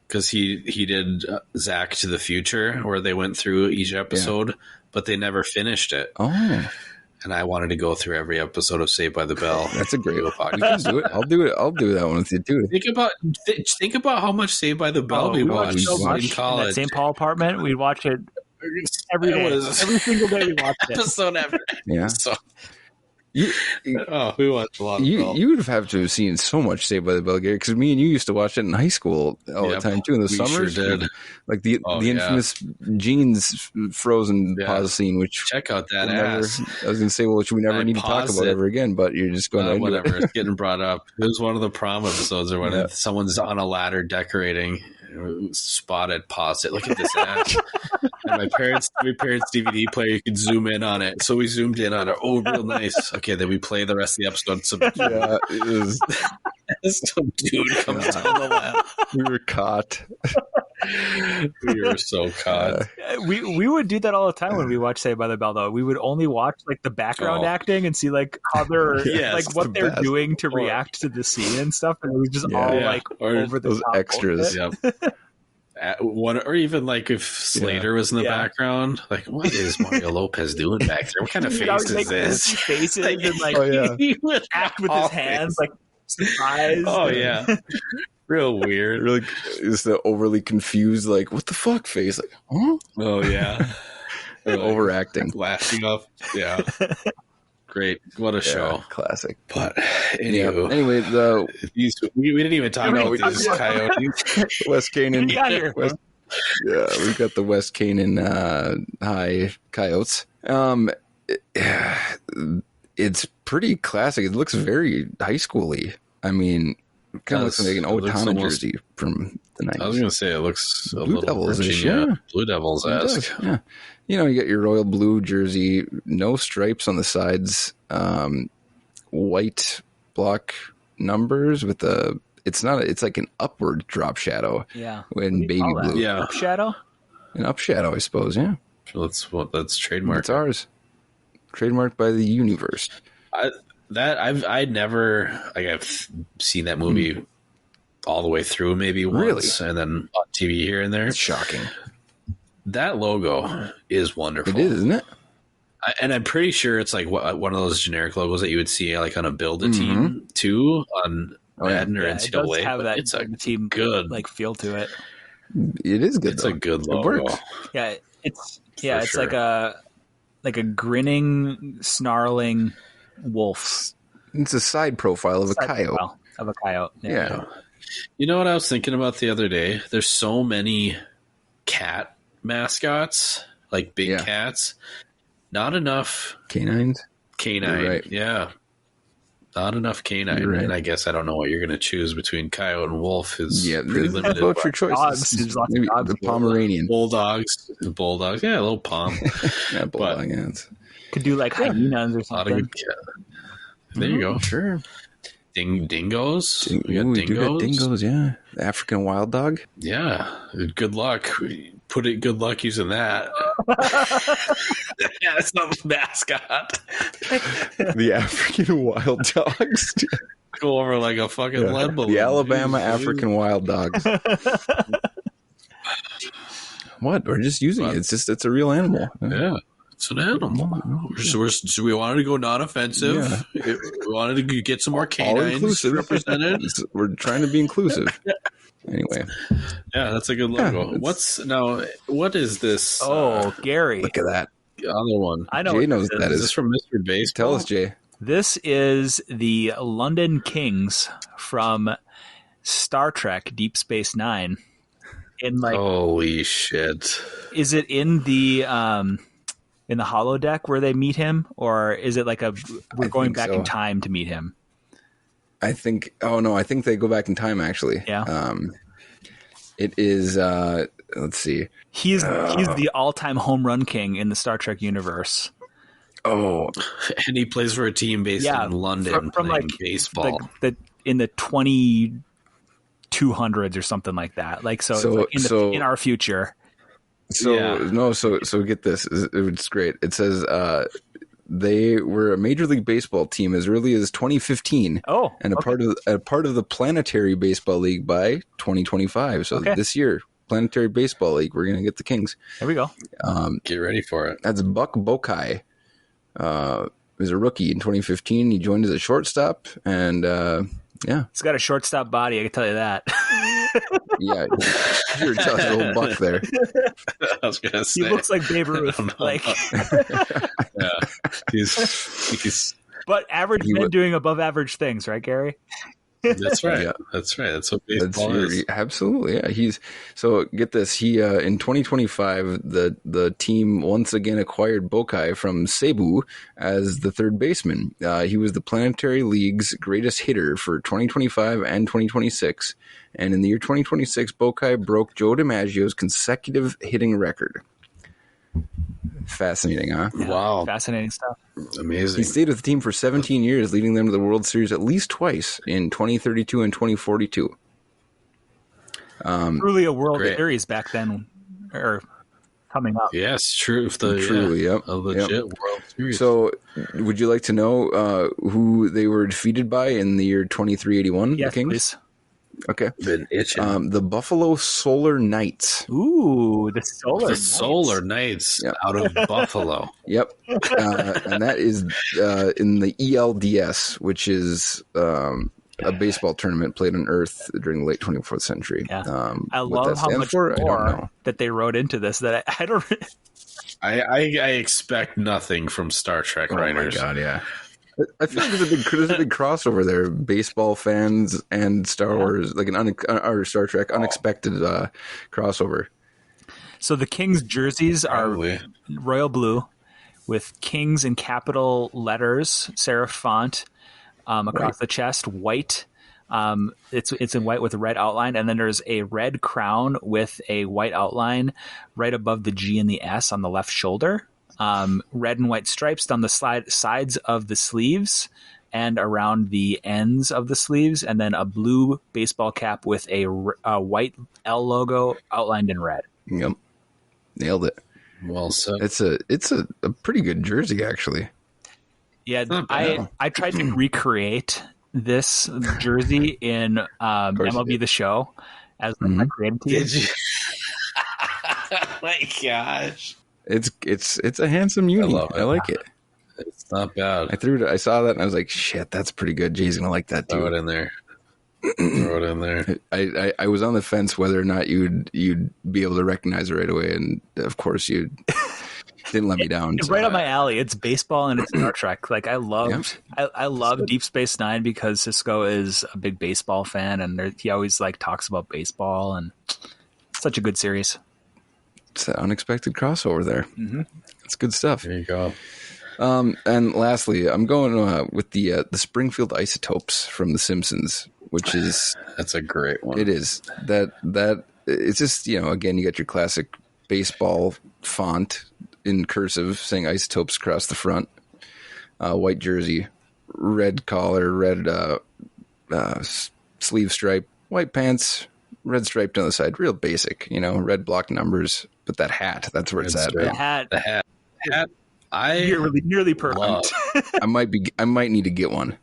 because he did Zach to the Future where they went through each episode, but they never finished it. Oh. And I wanted to go through every episode of Saved by the Bell. That's a great podcast. You can do it. I'll do that one with you too. Think about how much Saved by the Bell we watched in college. In that St. Paul apartment, we'd watch it every day. Every single day we watched it. Episode after episode. We watched a lot of Bell. You would have to have seen so much Saved by the Bell, Gary, because me and you used to watch it in high school all the time too. In the summers, sure did. Like the infamous jeans frozen pause scene. Which check out that ass. I was going to say, which we never need to talk about ever again. But you're just going whatever. It's getting brought up. It was one of the prom episodes, or when someone's on a ladder decorating. Spotted, pause it. Look at this ass. And my parents' DVD player, you could zoom in on it. So we zoomed in on it. Oh, real nice. Okay, then we play the rest of the episode. Some dude comes down the lap. We were caught. We were so caught. We would do that all the time when we watch Saved by the Bell. Though we would only watch like the background acting and see like how they're like what they're doing to react to the scene and stuff, and it was just all like over the those top extras. Yep. One, or even like if Slater was in the background, like what is Mario Lopez doing back there? What kind of face is this? Faces Like, and like he would act with his hands, like surprised. Oh yeah, real weird. Really, is the overly confused, like what the fuck face? Like, huh? Oh yeah, Overacting, laughing up. Yeah, great. What a show, classic. But anywho, anyway, we didn't even talk about these coyotes. West Canaan. Yeah, we've got the West Canaan High Coyotes. It's pretty classic. It looks very high schooly. I mean, kind of looks like an Otana jersey from the 90s. I was going to say it looks a Blue little Devils-ish, Virginia Blue Devils-esque. Yeah. You know, you got your royal blue jersey, no stripes on the sides, white block numbers with it's like an upward drop shadow. Yeah. In baby blue. Yeah. Up shadow? An up shadow, I suppose, yeah. That's trademarked. It's ours. Trademarked by the Uni-Versed. I've never, like, I've seen that movie all the way through maybe once, and then on TV here and there. It's shocking. That logo is wonderful. It is, isn't it? And I'm pretty sure it's like one of those generic logos that you would see like on a Build-A-Team too on Madden or NCAA. It does have that it's a team good like feel to it. It is good. It's though. a good logo. It works. Yeah, it's sure. like a grinning, snarling wolf. It's a side profile of a coyote. Of a coyote. Yeah. You know what I was thinking about the other day? There's so many cat mascots, like big cats. Not enough Canines. Canine. Right. Yeah. Not enough canine. Right. And I guess I don't know what you're going to choose between coyote and wolf is pretty there's limited. both your choices. Dogs. There's lots of Maybe dogs. the Pomeranian. Bulldogs. Yeah, a little pom. Yeah, bulldog. Yeah, Could do like hyenas or A lot of something. good There you go. Sure. Dingoes. We got do got dingoes, yeah. The African wild dog. Yeah. Good luck. Good luck using that. Yeah, that's not the mascot. The African wild dogs. Go over like a fucking lead balloon. The Alabama African wild dogs. What? We're just using it. It's a real animal. Yeah. It's an animal. So we wanted to go non-offensive. Yeah. We wanted to get some more canines inclusive. represented. We're trying to be inclusive. Anyway. Yeah, that's a good logo. What is this? Gary. Look at that. Other one. I know. Jay knows what that Is is. this from Mr. Baseball? Tell us, Jay. This is the London Kings from Star Trek Deep Space Nine. Holy shit. Is it in the holodeck where they meet him, or is it like we're going back in time to meet him? I think they go back in time actually. Yeah. It is let's see. He's the all-time home run king in the Star Trek universe. Oh, and he plays for a team based in London from playing like baseball. In the 2200s or something like that. Like in our future. So get this. It's great. It says they were a Major League Baseball team as early as 2015. Oh, and a part of the Planetary Baseball League by 2025. So this year, Planetary Baseball League, we're gonna get the Kings. There we go. Get ready for it. That's Buck Bokai. Was a rookie in 2015. He joined as a shortstop, and he's got a shortstop body. I can tell you that. Yeah, you're just a little Buck there. I was gonna say he looks like Babe Ruth. Yeah, he's. But average men doing above average things, right, Gary? That's right. Yeah. That's right. That's what baseball is. Absolutely. Yeah. So get this. He in 2025, the team once again acquired Bokai from Cebu as the third baseman. He was the Planetary League's greatest hitter for 2025 and 2026. And in the year 2026, Bokai broke Joe DiMaggio's consecutive hitting record. Fascinating, huh? Yeah, wow. Fascinating stuff. Amazing. He stayed with the team for 17 years, leading them to the World Series at least twice in 2032 and 2042. Truly a World Series back then, or coming up. Yes, true. Yep. A legit World Series. So, would you like to know who they were defeated by in the year 2381? Yes, the Kings? please. Okay. Been itching. The Buffalo Solar Knights. Ooh, the Solar The Knights. Solar Knights Yep. out of Buffalo. Yep. And that is in the ELDS, which is a baseball tournament played on Earth during the late 24th century. Yeah. I What love that how stands much for, I don't know. more that they wrote into this that I don't. I expect nothing from Star Trek writers. Oh my god, yeah. I feel like there's a big crossover there. Baseball fans and Star Wars, like or Star Trek, unexpected crossover. So the Kings jerseys Probably. are royal blue with Kings in capital letters, serif font across the chest, white. It's in white with a red outline, and then there's a red crown with a white outline right above the G and the S on the left shoulder. Red and white stripes down the sides of the sleeves and around the ends of the sleeves, and then a blue baseball cap with a white L logo outlined in red. Yep, nailed it. Well said. It's a pretty good jersey, actually. Yeah, not bad. I tried to recreate this jersey in MLB The Show as my creative team. Did you? Oh my gosh. It's a handsome uni. love it. I like it. It's not bad. I saw that and I was like, shit, that's pretty good. Jay's gonna like that too. Throw it in there. Throw it in there. I was on the fence whether or not you'd be able to recognize it right away, and of course you didn't let me down. It's right up my alley. It's baseball and it's Star Trek. Like I love Deep Space Nine because Cisco is a big baseball fan, and he always like talks about baseball, and it's such a good series. It's an unexpected crossover there. Mm-hmm. It's good stuff. There you go. And lastly, I'm going with the Springfield Isotopes from The Simpsons, which is That's a great one. it is that it's just, again, you got your classic baseball font in cursive saying Isotopes across the front, white jersey, red collar, red sleeve stripe, white pants, red stripe down the side, real basic, red block numbers. But that hat, that's where it's at. The hat, The hat. I nearly perfect. love. I might need to get one.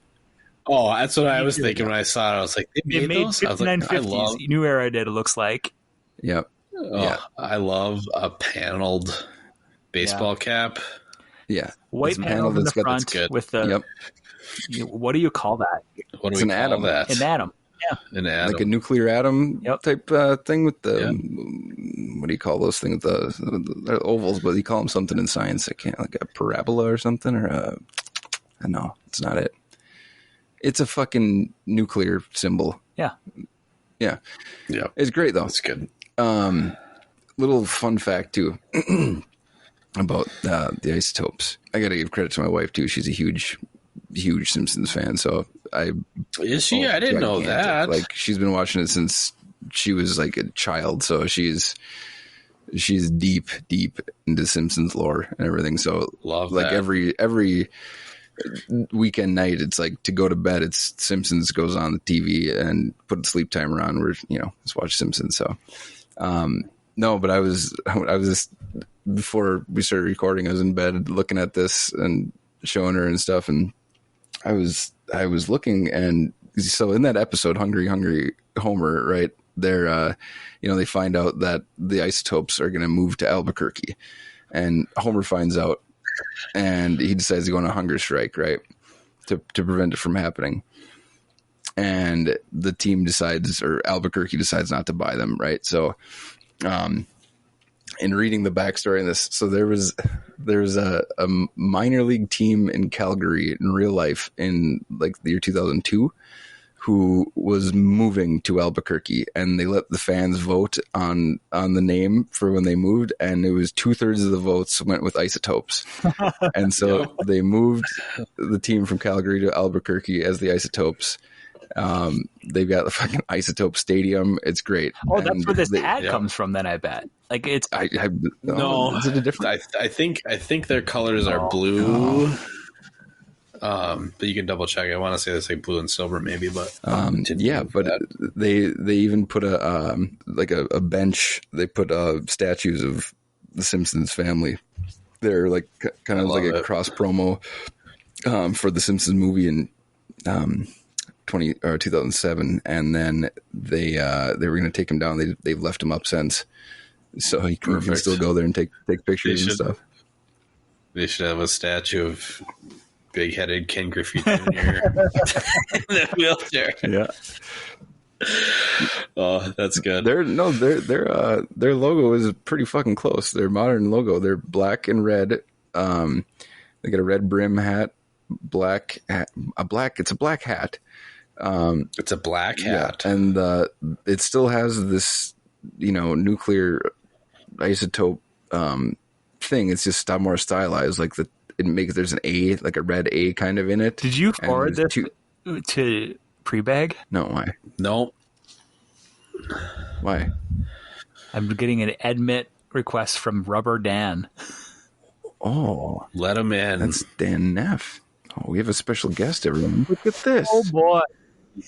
Oh, that's what I was thinking when I saw it. I was like, They made those? I was like, 5950s. New Era did. It looks like. Yep. I love a paneled baseball cap. Yeah. White It's a panel in the that's got front good. with the. Yep. What do you call that? What do It's we an call atom. that? An atom. Yeah. An atom. Like a nuclear atom type thing with the what do you call those things? They're ovals, but you call them something in science. I can't, like a parabola or something, or no, it's not it. It's a fucking nuclear symbol. Yeah. Yeah. Yeah. It's great though. That's good. Little fun fact too about the Isotopes. I got to give credit to my wife too. She's a huge Simpsons fan. So Is she? I didn't know that. Like she's been watching it since she was like a child. So she's deep into Simpsons lore and everything. So Love like that. every weekend night, it's like to go to bed, it's Simpsons goes on the TV and put a sleep timer on where, let's watch Simpsons. So, no, but I was just, before we started recording, I was in bed looking at this and showing her and stuff. And I was looking, and so in that episode, Hungry Homer, right there, they find out that the Isotopes are going to move to Albuquerque, and Homer finds out, and he decides to go on a hunger strike, right, to prevent it from happening. And the team decides, or Albuquerque decides, not to buy them, right? So, in reading the backstory in this, so there's a minor league team in Calgary in real life in like the year 2002 who was moving to Albuquerque, and they let the fans vote on the name for when they moved, and it was 2/3 of the votes went with Isotopes. And so they moved the team from Calgary to Albuquerque as the Isotopes. They've got the fucking Isotope Stadium. It's great. Oh, that's where this hat comes from. Then I bet. Like it's. No, is it a different? I think their colors are blue. But you can double check. I want to say it's like blue and silver, maybe. But yeah, but they even put a bench. They put statues of the Simpsons family. They're like kind of like a cross promo for the Simpsons movie, and 2007, and then they were going to take him down. They've left him up since, so he can still go there and take pictures and stuff. They should have a statue of big-headed Ken Griffey Jr. in the wheelchair. Yeah. Oh, that's good. Their logo is pretty fucking close. Their modern logo. They're black and red. They got a red brim hat, black hat, it's a black hat. It's a black hat, yeah, and it still has this, nuclear isotope thing. It's just more stylized. Like there's an A, like a red A kind of in it. Did you forward this to Prebag? No, why? No. Why? I'm getting an admit request from Rubber Dan. Oh, let him in. That's Dan Neff. Oh, we have a special guest, everyone. Look at this. Oh boy.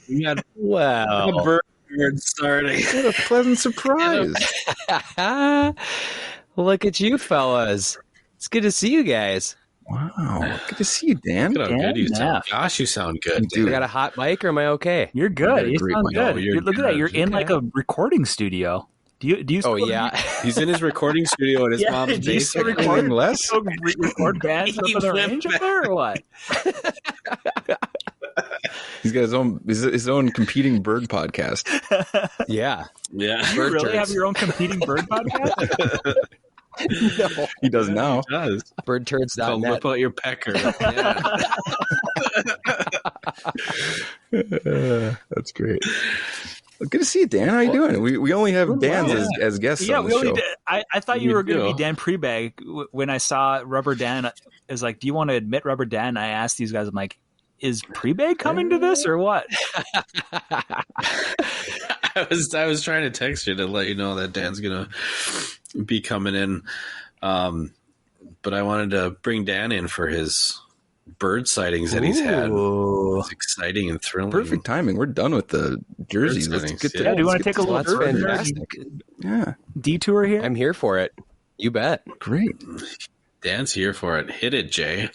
We got wow. a bird starting. What a pleasant surprise. Look at you fellas. It's good to see you guys. Wow. Good to see you, Dan. Look how good you sound. Neff. Gosh, you sound good. Dude. I got a hot mic, or am I okay? You're good. You great sound mic. good. No, you're Look at that. good. You're in like a recording studio. Do you Oh yeah. He's in his recording studio at his mom's do you still basement. record less? still record bands up in the range up there, or what? He's got his own competing bird podcast. Yeah. Yeah. Do you really turds. have your own competing bird podcast? No. He does now. He does. Go Birdturds.net. whip out your pecker. Yeah. That's great. Well, good to see you, Dan. How you doing? We only have Dans as guests on the show. Did. I thought you We were going to do. be Dan Prebag. When I saw Rubber Dan, is like, do you want to admit Rubber Dan? And I asked these guys, I'm like, is Prebag coming to this or what? I was trying to text you to let you know that Dan's gonna be coming in, but I wanted to bring Dan in for his bird sightings that he's had. Ooh. It's exciting and thrilling. Perfect timing. We're done with the jerseys. Bird Let's sightings, get to, yeah. Do you want to let's take a get little That's bird fantastic. Yeah, detour here? I'm here for it. You bet. great. Dan's here for it. Hit it, Jay.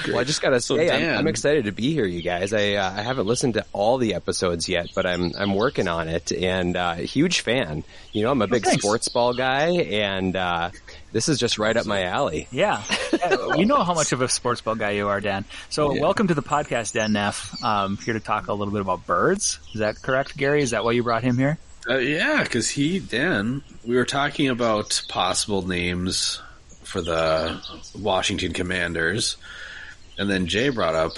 Well, I just gotta say, Dan- I'm excited to be here, you guys. I haven't listened to all the episodes yet, but I'm working on it, and huge fan. I'm a big thanks. sports ball guy, and this is just right up my alley. Yeah. We know how much of a sports ball guy you are, Dan. So welcome to the podcast, Dan Neff. Here to talk a little bit about birds. Is that correct, Gary? Is that why you brought him here? Yeah, because Dan, we were talking about possible names for the Washington Commanders, and then Jay brought up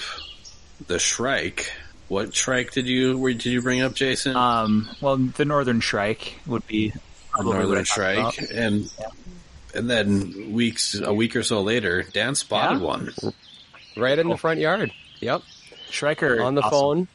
the Shrike. What Shrike did you bring up, Jason? Well, the Northern Shrike would be The probably what I Northern talked Shrike, about. and then a week or so later, Dan spotted Yeah? one. Right in the front yard. Yep. Shrike On the awesome. phone.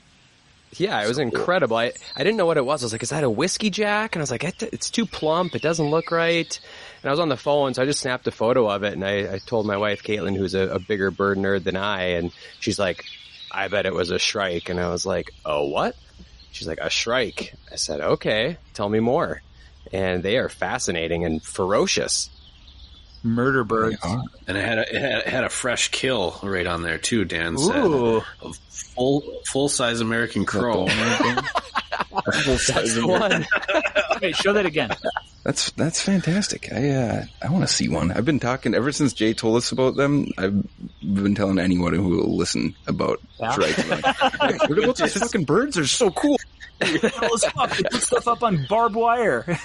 Yeah, it was incredible. I didn't know what it was. I was like, is that a whiskey jack? And I was like, it's too plump. It doesn't look right. And I was on the phone, so I just snapped a photo of it. And I told my wife, Caitlin, who's a bigger bird nerd than I. And she's like, I bet it was a shrike. And I was like, oh, what? She's like, a shrike. I said, okay, tell me more. And they are fascinating and ferocious. Murder birds. And it had a fresh kill right on there too. Dan said, Ooh. a full size American crow. That's the one. Wait, show that again. That's fantastic. I want to see one. I've been talking ever since Jay told us about them. I've been telling anyone who will listen about shrikes. I'm like, what about those fucking birds? They're so cool. Well, as fuck. They put stuff up on barbed wire.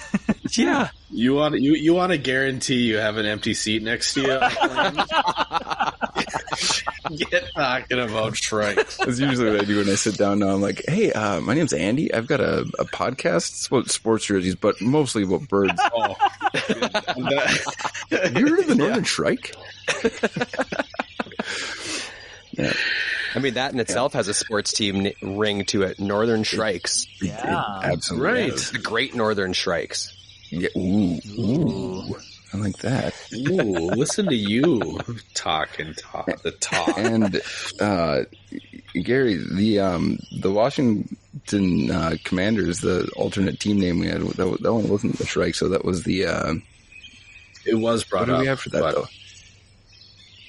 Yeah. You want to guarantee you have an empty seat next to you? Get talking about shrikes. That's usually what I do when I sit down now. I'm like, hey, my name's Andy. I've got a podcast. It's about sports jerseys, but mostly about birds. Oh, Have you heard of the Northern Shrike? Yeah. I mean, that in itself has a sports team ring to it. Northern Shrikes. Yeah. Absolutely. Right. does. The Great Northern Shrikes. Yeah. Ooh. I like that. ooh, listen to you talk. The talk. And Gary, the Washington Commanders, the alternate team name we had, that one wasn't the Shrike, so that was the. It was brought What up. do we have for that but though?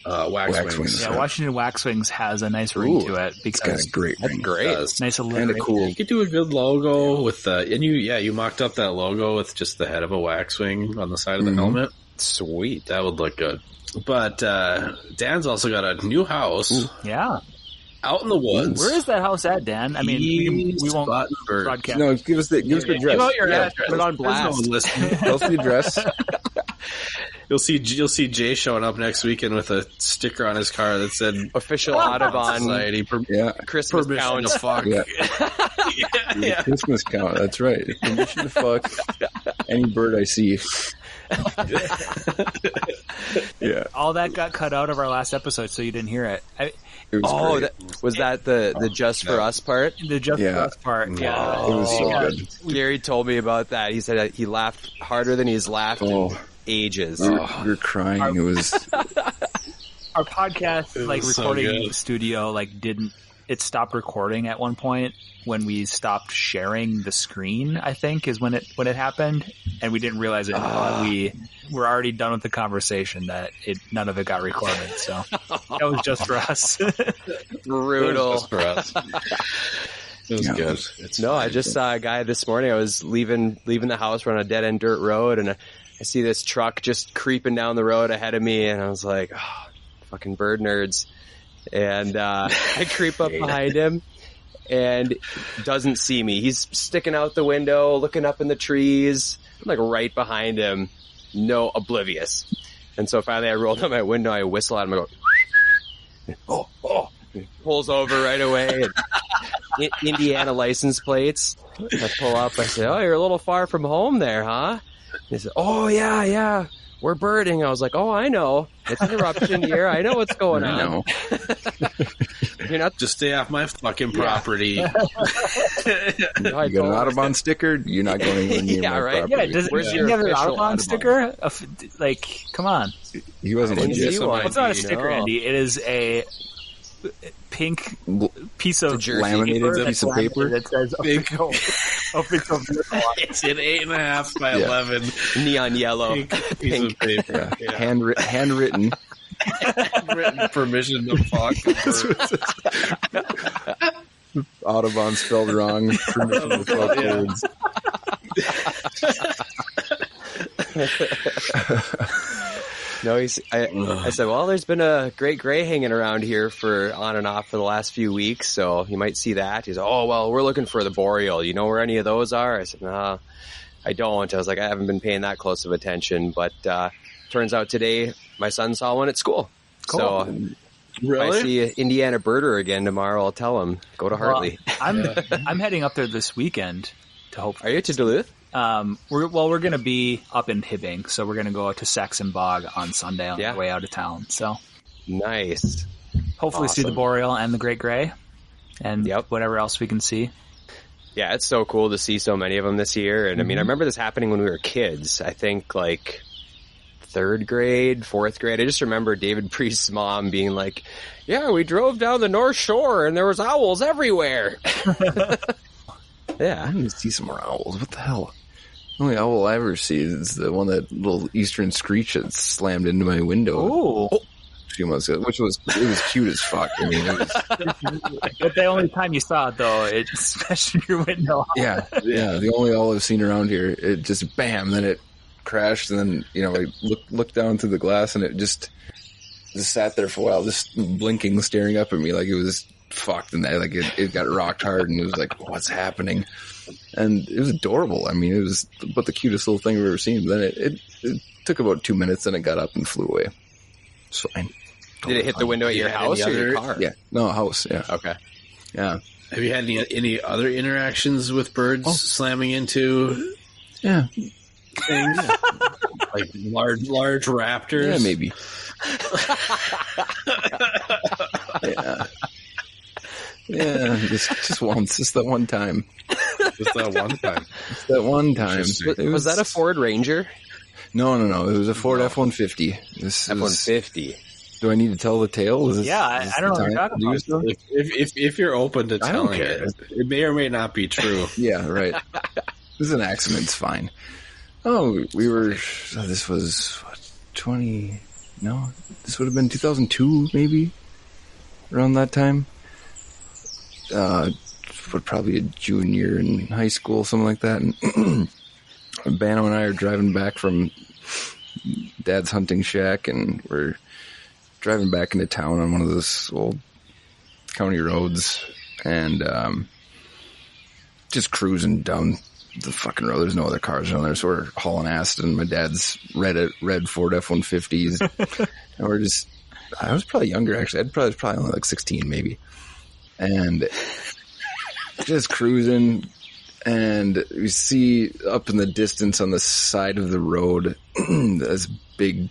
Waxwings. Yeah, Washington Waxwings has a nice ring to it It's got because a great ring. Great. nice Kind of alliteration. cool. You could do a good logo with and you mocked up that logo with just the head of a waxwing on the side of the helmet. Sweet. That would look good. But Dan's also got a new house Yeah. out in the woods. Where is that house at, Dan? I mean, we won't Spartanburg. broadcast. No, give us the address. Give out your address. Put it on blast. Tell us the address. You'll see Jay showing up next weekend with a sticker on his car that said Official Audubon Society Yeah. Christmas permission count. to fuck. Yeah. Yeah. Christmas count. That's right. Permission to fuck any bird I see. Yeah. All that got cut out of our last episode, so you didn't hear it. It was great. Was that the just for us part? The just for us part. Yeah. It was so good. Gary told me about that. He said that he laughed harder than he's laughed in ages. We were crying. It was Our podcast, like was so recording good. studio, it stopped recording at one point when we stopped sharing the screen. I think is when it happened, and we didn't realize it. We were already done with the conversation that none of it got recorded. So that was just for us. Brutal. Just for us. It was good. No, I just saw a guy this morning. I was leaving the house. We're on a dead end dirt road, and I see this truck just creeping down the road ahead of me, and I was like, oh, fucking bird nerds. And I creep up behind him, and doesn't see me. He's sticking out the window, looking up in the trees. I'm like right behind him, oblivious. And so finally I rolled up my window, I whistle at him, I go, oh. He pulls over right away. And Indiana license plates. I pull up, I say, oh, you're a little far from home there, huh? He said, oh, yeah. We're birding. I was like, oh, I know. It's interruption year. I know what's going on. I know. You're not Just stay off my fucking property. You got an Audubon sticker, you're not going anywhere near my right. property. Where's you your have an official Audubon sticker? Come on. He wasn't I didn't legit. see some one. Well, it's not a ID, sticker, no. Andy. It is a pink piece of jersey. Laminated piece of paper. that says official. It's an 8.5 by 11 Neon yellow. piece of paper. Yeah. Handwritten. Written permission to fuck. Audubon spelled wrong. Permission to fuck words. No, I said, well, there's been a great gray hanging around here for on and off for the last few weeks, so you might see that. He's, oh, well, we're looking for the boreal. You know where any of those are? I said, no, I don't. I was like, I haven't been paying that close of attention, but turns out today my son saw one at school. Cool. So if I see an Indiana birder again tomorrow, I'll tell him, go to Hartley. Well, I'm heading up there this weekend to hope. Are you to Duluth? We're going to be up in Hibbing, so we're going to go to Saxon Bog on Sunday on the way out of town. So Nice. hopefully see the boreal and the great gray, and whatever else we can see. Yeah, it's so cool to see so many of them this year. And I mean, I remember this happening when we were kids. I think like 3rd grade, 4th grade. I just remember David Priest's mom being like, yeah, we drove down the North Shore and there was owls everywhere. Yeah. I need to see some more owls. What the hell? The only owl I ever see is the one, that little eastern screech that slammed into my window Ooh. a few months ago, it was cute as fuck. I mean, it was, But the only time you saw it, though, it smashed in your window. yeah. The only owl I've seen around here, it just bam, then it crashed, and then I looked down through the glass, and it just sat there for a while, just blinking, staring up at me like it was fucked, and that like it got rocked hard, and it was like, what's happening? And it was adorable. I mean, it was about the cutest little thing I've ever seen. But then it took about 2 minutes, and it got up and flew away. It's fine. Did it hit the window at your house or your car? Yeah, no, house. Yeah, Okay. yeah, Have you had any other interactions with birds slamming into yeah, things? Like large raptors? yeah, maybe. Yeah. Yeah, just once. Just that one time. Just that one time. Just that one time. Interesting. Was that a Ford Ranger? No. It was a Ford F-150. F-150. Do I need to tell the tale? Is Yeah, I don't know what you're talking about. If you're open to I don't telling care. it may or may not be true. Yeah, right. This is an accident. It's fine. Oh, we were. This was 20. No, this would have been 2002, maybe around that time. Probably a junior in high school, something like that. And Bano and I are driving back from Dad's hunting shack, and we're driving back into town on one of those old county roads, and just cruising down the fucking road. There's no other cars on there, so we're hauling ass in my dad's red Ford F-150s. And we're just, I was probably younger actually. I was probably only like 16 maybe. And just cruising, and we see up in the distance on the side of the road this big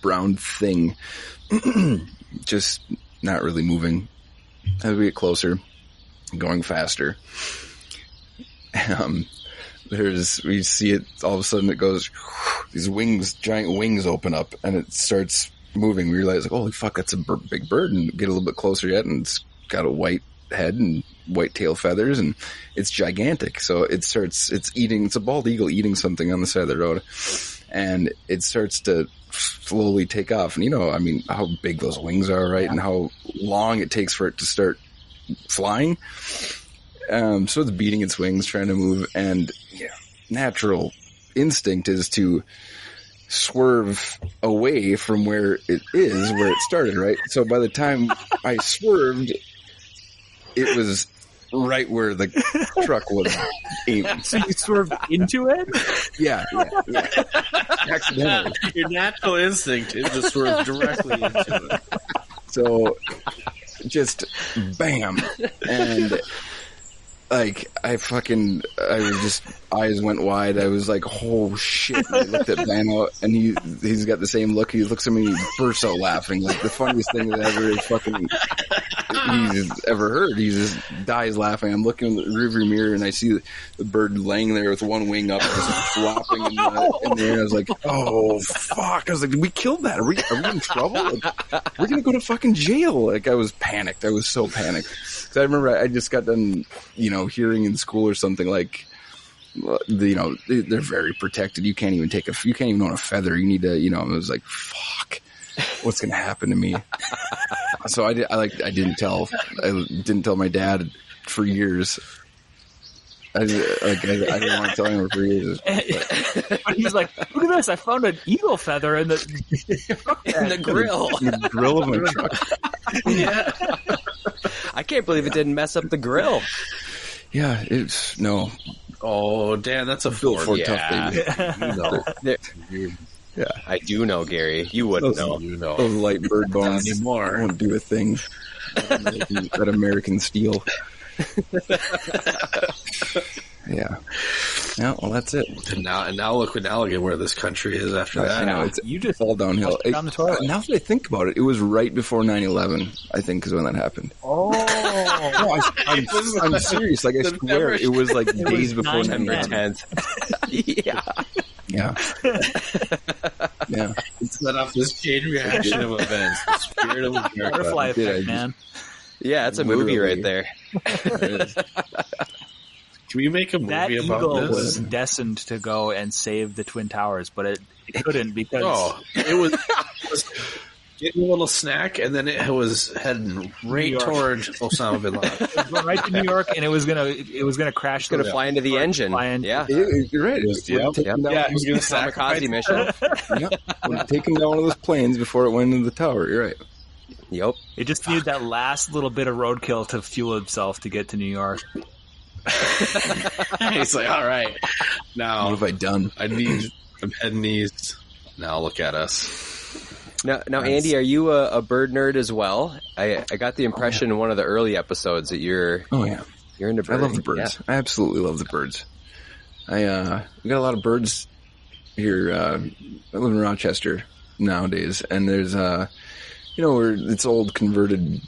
brown thing just not really moving. As we get closer, going faster, we see it, all of a sudden it goes, these wings, giant wings open up, and it starts moving. We realize, like, holy fuck, that's a big bird, and get a little bit closer yet, and it's got a white head and white tail feathers, and it's gigantic. So it's a bald eagle eating something on the side of the road, and it starts to slowly take off. And I mean, how big those wings are, right? And how long it takes for it to start flying. So it's beating its wings, trying to move, and natural instinct is to swerve away from where it started, right? So by the time I swerved, it was right where the truck was aiming. So you swerved into it? Yeah. Accidentally. Your natural instinct is to swerve directly into it. So, just bam. And, like, eyes went wide. I was like, oh shit. And I looked at Bano, and he's got the same look. He looks at me and he bursts out laughing. Like, the funniest thing he's ever heard. He just dies laughing. I'm looking in the rearview mirror, and I see the bird laying there with one wing up, just flopping in the air. I was like, oh fuck. I was like, did we kill that? Are we in trouble? Like, we're gonna go to fucking jail. Like, I was panicked. I was so panicked. Cause I remember I just got done, hearing in school or something, like, they're very protected. You can't even own a feather. You need to, it was like, fuck, what's going to happen to me? So I didn't tell my dad for years. I didn't want to tell him for years. But he's like, look at this, I found an eagle feather in the grill. In the grill of my truck. Yeah. I can't believe it didn't mess up the grill. Yeah, no. Oh, Dan, that's a Ford. Yeah. Tough baby. Yeah, I do know, Gary. You wouldn't know. Those light bird bones anymore won't do a thing. That American steel. Yeah. Yeah, well, that's it. And now look where this country is after that. I know, You just all downhill. down the toilet. Now that I think about it, it was right before 9/11, I think, is when that happened. Oh. No, I'm serious. Like, I swear, it was like days before 9/11. 10th. Yeah. Yeah. Yeah. It set off this chain reaction of events. The spirit of America. Butterfly effect, man. Yeah, it's a movie right there. Can we make a movie That about eagle this? was destined to go and save the Twin Towers, but it couldn't because it was getting a little snack, and then it was heading right towards Osama bin Laden. it was going right to New York, and it was gonna crash. It's going to fly into the engine. Yeah. You're right. It was he was going to Kamikaze mission. Yeah. We're taking down one of those planes before it went into the tower. You're right. Yep. It just needed that last little bit of roadkill to fuel itself to get to New York. He's like, all right, now what have I done? I'm heading east. Now look at us. Now, Andy, are you a bird nerd as well? I got the impression in one of the early episodes that you're into birds. I love the birds. Yeah. I absolutely love the birds. We got a lot of birds here. I live in Rochester nowadays, and there's it's old converted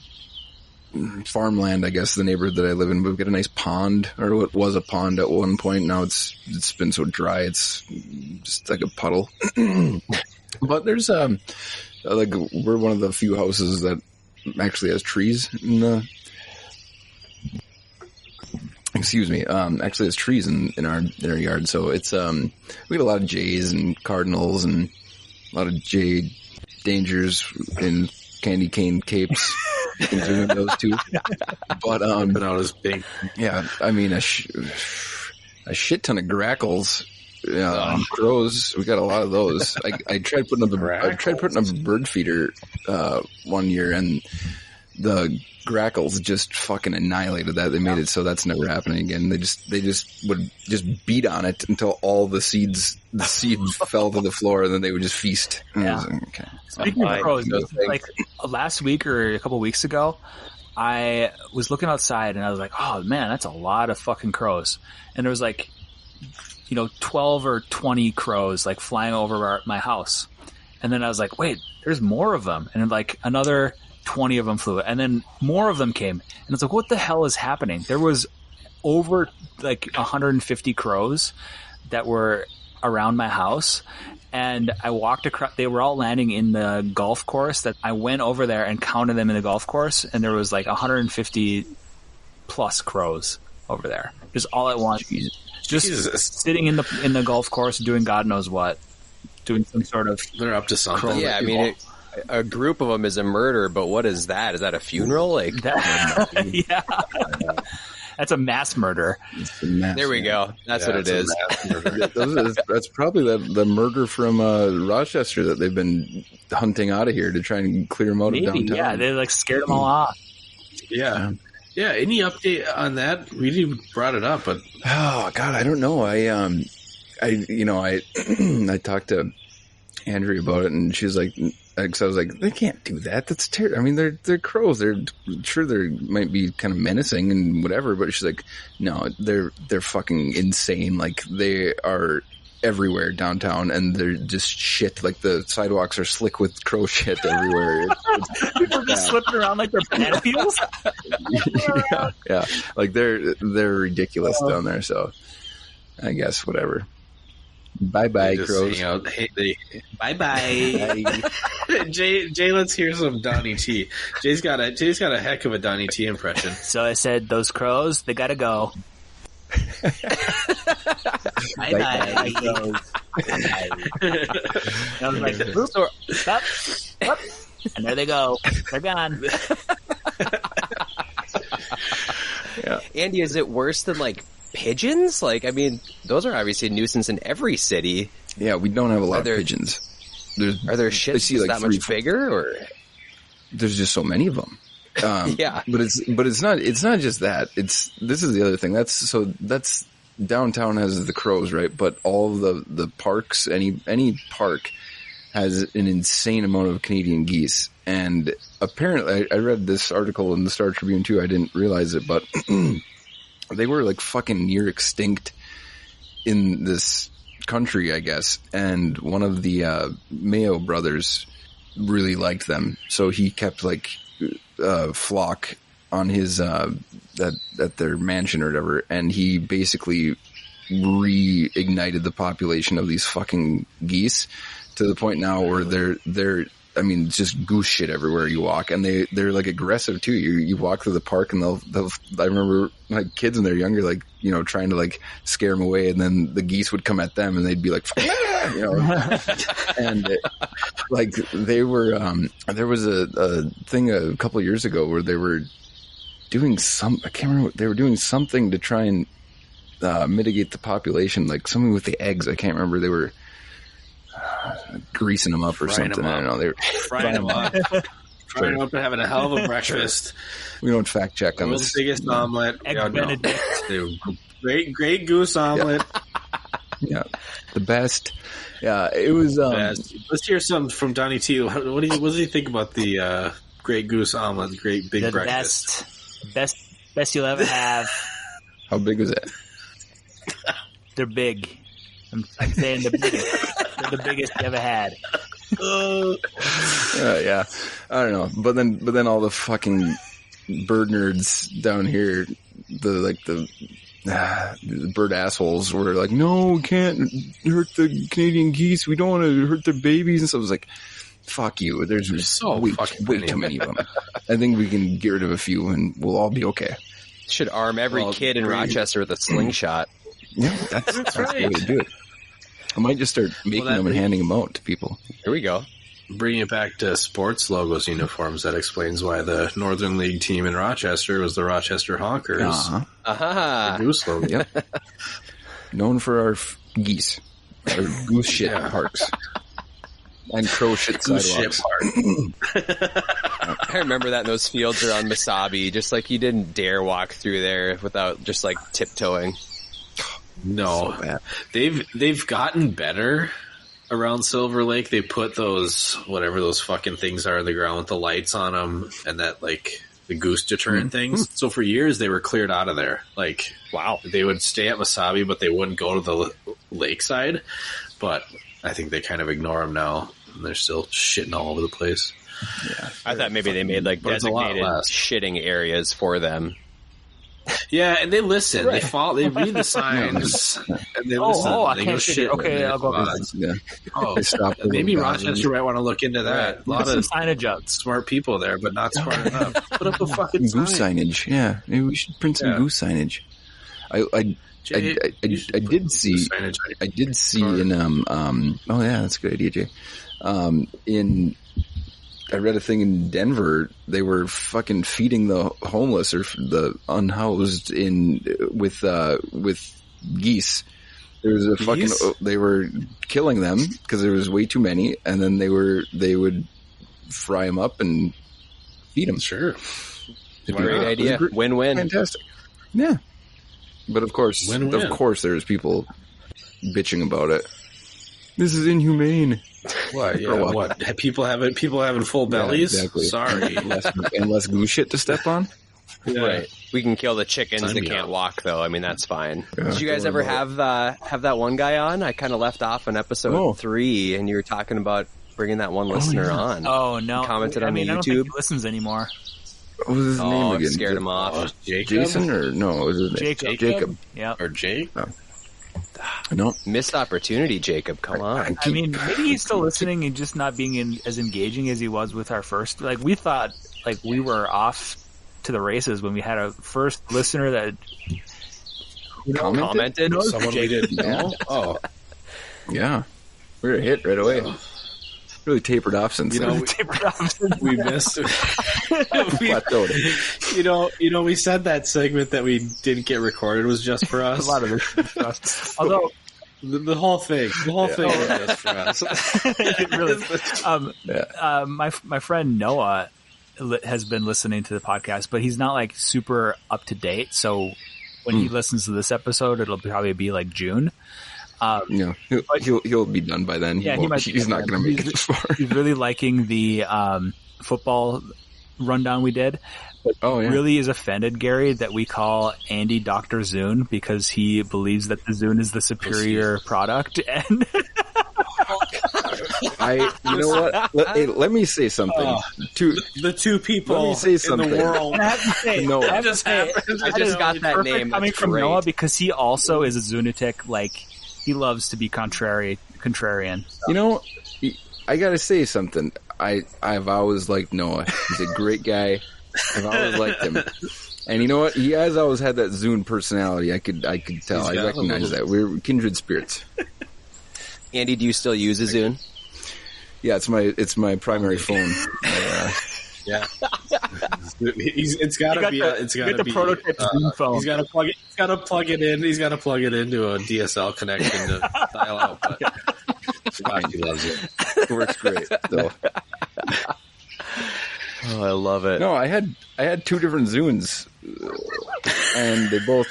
farmland, I guess, the neighborhood that I live in. We've got a nice pond, or what was a pond at one point. Now it's been so dry, it's just like a puddle. But there's we're one of the few houses that actually has trees in the. Excuse me. Actually, has trees in our yard, so it's we get a lot of jays and cardinals and a lot of jay dangers in candy cane capes, consuming those two. But I was big. yeah, I mean a shit ton of grackles. Yeah, crows. We got a lot of those. I tried putting up a bird feeder one year, and the grackles just fucking annihilated that. They made it so that's never happening again. They just would just beat on it until all the seeds fell to the floor, and then they would just feast. Yeah. Like, okay. Speaking of crows, like last week or a couple weeks ago, I was looking outside and I was like, "Oh man, that's a lot of fucking crows." And there was like, 12 or 20 crows like flying over my house. And then I was like, "Wait, there's more of them." And then like another 20 of them flew, and then more of them came. And it's like, what the hell is happening? There was over like 150 crows that were around my house. And I walked across, they were all landing in the golf course. That I went over there and counted them in the golf course, and there was like 150 plus crows over there, just all at once. Just sitting in the golf course doing God knows what, doing some sort of. They're up to something. Yeah, I mean, a group of them is a murder, but what is that? Is that a funeral? Like that? Yeah. That's a mass murder. There we go. That's what it is. That's probably the murder from Rochester that they've been hunting out of here to try and clear them out of downtown. Yeah, they like scared them all off. Yeah. Yeah, any update on that? We brought it up, but oh god, I don't know. I talked to Andrea about it, and she's like, because I was like, they can't do that. That's terrible. I mean, they're crows. They're sure they might be kind of menacing and whatever, but she's like, no, they're fucking insane. Like they are everywhere downtown, and they're just shit. Like the sidewalks are slick with crow shit everywhere. People just slipping around like they're banana peels. yeah. Like they're ridiculous down there. So I guess whatever. Bye crows. Bye. Jay, let's hear some Donnie T. Jay's got a heck of a Donnie T impression. So I said, those crows, they gotta go. Bye. Crows. I was like, stop. And there they go. They're gone. Yeah. Andy, is it worse than like pigeons? Like, I mean, those are obviously a nuisance in every city. Yeah, we don't have a lot of pigeons. Are there shits like that much bigger, or there's just so many of them? Yeah, but it's not just that. This is the other thing. That's downtown has the crows, right? But all of the parks, any park has an insane amount of Canadian geese. And apparently, I read this article in the Star Tribune too. I didn't realize it, but they were like fucking near extinct in this country, I guess. And one of the Mayo brothers really liked them, so he kept like flock on his at their mansion or whatever, and he basically reignited the population of these fucking geese to the point now where they're I mean, just goose shit everywhere you walk, and they're like aggressive too. You walk through the park, and they'll I remember like kids when they're younger, like, you know, trying to like scare them away, and then the geese would come at them, and they'd be like, you know, and like they were. There was a thing a couple of years ago where they were doing I can't remember. They were doing something to try and mitigate the population, like something with the eggs. I can't remember. They were greasing them up or something. I don't know. They were frying them up. Frying them up and having a hell of a breakfast. We don't fact check on World's this. biggest omelet. Egg Benedict. Great goose omelet. Yeah, the best. Yeah, it was. Let's hear some from Donnie T. What does he think about the great goose omelet? The great big breakfast. Best you'll ever have. How big was it? They're big. I'm saying the biggest. They're the biggest you ever had. Yeah, I don't know, but then all the fucking bird nerds down here, the bird assholes were like, no, we can't hurt the Canadian geese. We don't want to hurt their babies. And so I was like, fuck you. There's way too many of them. I think we can get rid of a few and we'll all be okay. Should arm every kid in Rochester with a slingshot. Yeah, that's right. The way to do it. I might just start making them and handing them out to people. Here we go. bring it back to sports logos uniforms, that explains why the Northern League team in Rochester was the Rochester Honkers. Uh-huh. Goose logo. Yep. Known for our geese, our goose shit parks, and crow shit sidewalks. I remember that in those fields around Mesabi, just like you didn't dare walk through there without just like tiptoeing. No, So bad. they've gotten better around Silver Lake. They put those whatever those fucking things are on the ground with the lights on them, and that like the goose deterrent things. So for years they were cleared out of there. Like Wow. they would stay at Mesabi, but they wouldn't go to the lakeside. But I think they kind of ignore them now, and they're still shitting all over the place. Yeah. I thought maybe they made like But it's a lot designated less. shitting areas for them. Yeah, and they listen. They follow. They read the signs, and they listen. I They can't go shit shit. here. Okay, in their I'll go up spots. Yeah. Oh, They stop with maybe little Rochester goggles. might want to look into that. A lot Some of signage up. smart people there, but not smart enough. Put up a fucking Goose sign. signage. Yeah, maybe we should print some Yeah. goose signage. I Jay, you should I put did see signage on I your did see car. in oh yeah, that's a good idea, Jay. I read a thing in Denver. They were fucking feeding the homeless or the unhoused with geese. There was a fucking. Geese? They were killing them because there was way too many, and then they would fry them up and feed them. Sure. It'd Why be Great not? idea. Win-win. fantastic. Yeah, but of course, Win-win. there's people bitching about it. This is inhumane. What? Yeah. Grow up. What? People having full bellies. exactly. Sorry. and less goose shit to step on. Yeah. Right. We can kill the chickens Sign that me can't up. walk, though. I mean, that's fine. Yeah, Did you guys don't ever worry about have that one guy on? I kind of left off in episode 3, and you were talking about bringing that one listener on. Oh no! He commented on I don't YouTube. think he listens anymore. What was his name again? Scared him off. Oh, Jacob Jason or no? What was his name? Jacob. Jacob. Yeah. or Jake? No. Missed opportunity, Jacob. Come on. I mean, maybe he's still listening and just not being as engaging as he was with our first. Like we thought, like we were off to the races when we had a first listener that Commented. Someone we didn't know. Oh, Yeah. We're a hit right away. Really tapered off since you know, tapered off. we missed. plateaued. You know, we said that segment that we didn't get recorded was just for us. A lot of this stuff. Although The whole thing was just for us. it really, my friend Noah has been listening to the podcast, but he's not like super up to date. So when he listens to this episode, it'll probably be like June. Yeah, he'll be done by then. Yeah, he might be He's done not by going to then. make it this far. He's really liking the football rundown we did. But Oh, yeah. really is offended, Gary, that we call Andy Dr. Zune because he believes that the Zune is the superior product. And You know what? Let me say something. The two people Let me say in something. the world. I have to say, No. I have to Just say, happened. I just got that perfect name. coming That's from great. Noah because he also is a Zunatic. Like he loves to be contrarian. You know, I got to say something. I've always liked Noah. He's a great guy. I've always liked him. And you know what? He has always had that Zune personality. I could tell. I recognize that. We're kindred spirits. Andy, do you still use a Zune? Yeah, it's my primary phone. Yeah, it's got to be. It's got to be. prototype Zune phone. He's got to plug it. He's got to plug it in. He's got to plug it into a DSL connection to dial out. But gosh, he loves it. It works great. So. Oh, I love it. No, I had two different Zunes, and they both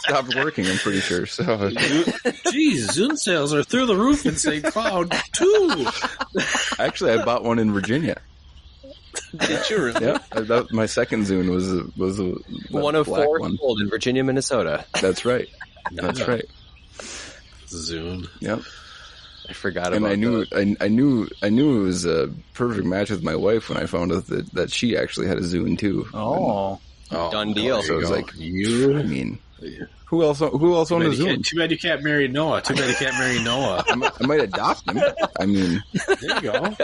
stopped working. I'm pretty sure. So, Jeez, Zune sales are through the roof in St. Cloud too. actually, I bought one in Virginia. Did you really? Yeah, my second Zune was a One of black 4 one. sold in Virginia, Minnesota. That's right. That's right. Zune. Yep. I forgot And about I knew that. I knew it was a perfect match with my wife when I found out that she actually had a Zune too. Oh, Done deal. So it was go. like I mean, who else owned a Zune? Too bad you can't marry Noah. Too bad you can't marry Noah. I might adopt him. I mean, There you go.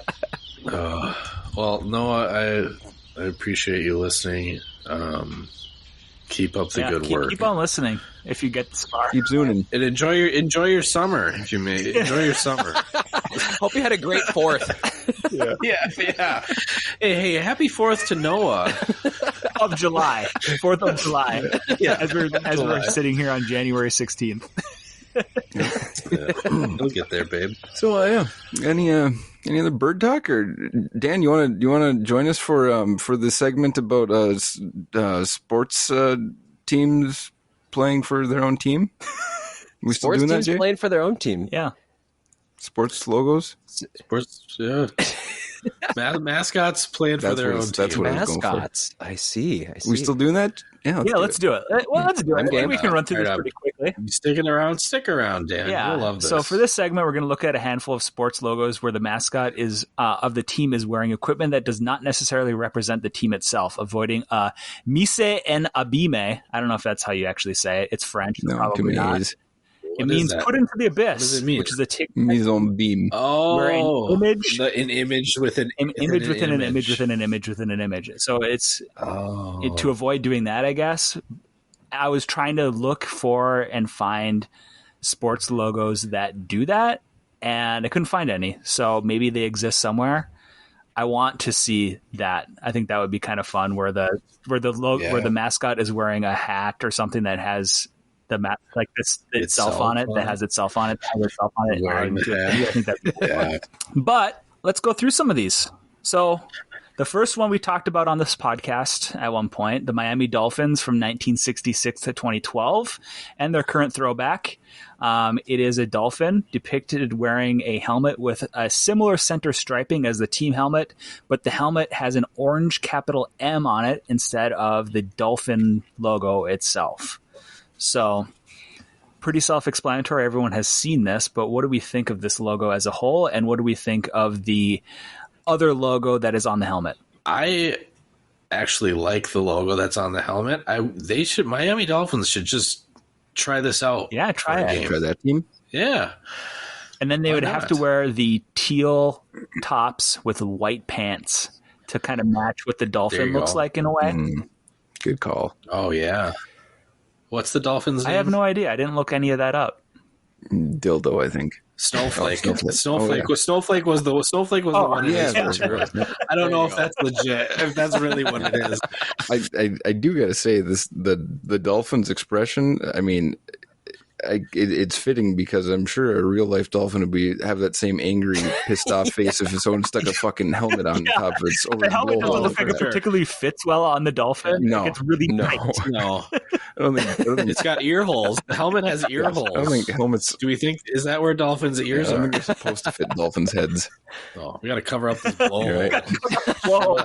Well, Noah, I appreciate you listening. Keep up the good work. Keep on listening if you get this far. keep Zuning. And enjoy your summer if you may. Enjoy your summer. Hope you had a great 4th. Yeah. Hey, happy 4th to Noah. of July, 4th of July. Yeah, as we're sitting here on January 16th. We'll get there, babe. So any other bird talk, or Dan, you want to join us for the segment about sports teams playing for their own team? We still Sports doing that, teams Jay? playing for their own team. Yeah. Sports logos. Sports, yeah. Mascots playing for their own team. That's what I was going for. Mascots. I see. We still doing that? Yeah, Let's do it. Well, let's do it. I'm game. We can run through this pretty quickly. You sticking around? Stick around, Dan. Yeah. We'll love this. So for this segment, we're going to look at a handful of sports logos where the mascot is of the team is wearing equipment that does not necessarily represent the team itself, avoiding mise en abîme. I don't know if that's how you actually say it. It's French. No, probably too many not. A's. It means put into the abyss. What does it mean? Which is a tick. Mise en beam. Oh, where an image, an image within an image within an image within an image within an image. So it's to avoid doing that, I guess. I was trying to look for and find sports logos that do that, and I couldn't find any. So maybe they exist somewhere. I want to see that. I think that would be kind of fun, where the mascot is wearing a hat or something that has the like this itself on it, that has itself on it, Wearing the hat. I think that'd be cool. But let's go through some of these. So the first one we talked about on this podcast at one point, the Miami Dolphins from 1966 to 2012, and their current throwback. It is a dolphin depicted wearing a helmet with a similar center striping as the team helmet, but the helmet has an orange capital M on it instead of the dolphin logo itself. So pretty self-explanatory. Everyone has seen this, but what do we think of this logo as a whole? And what do we think of the other logo that is on the helmet? I actually like the logo that's on the helmet. Miami Dolphins should just try this out. Yeah, try it. Try that team. Yeah. And then they would have to wear the teal tops with white pants to kind of match what the dolphin looks like in a way. Good call. Oh, yeah. What's the Dolphins' name? I have no idea. I didn't look any of that up. Dildo, I think. Snowflake. Snowflake Snowflake was the one. Yeah, I don't know if that's legit. If that's really what it is. I do got to say this: the dolphin's expression. I mean, it's fitting because I'm sure a real life dolphin would have that same angry, pissed off face if someone stuck a fucking helmet on top of its over the helmet doesn't blowhole. look like it particularly fits well on the dolphin. No, like it's really tight. No, I don't think it's got ear holes. The helmet has ear holes. I don't think helmets. Do we think is that where dolphins' ears I are? think they're supposed to fit dolphins' heads. Oh, we got to cover up this blowhole. Right. Whoa,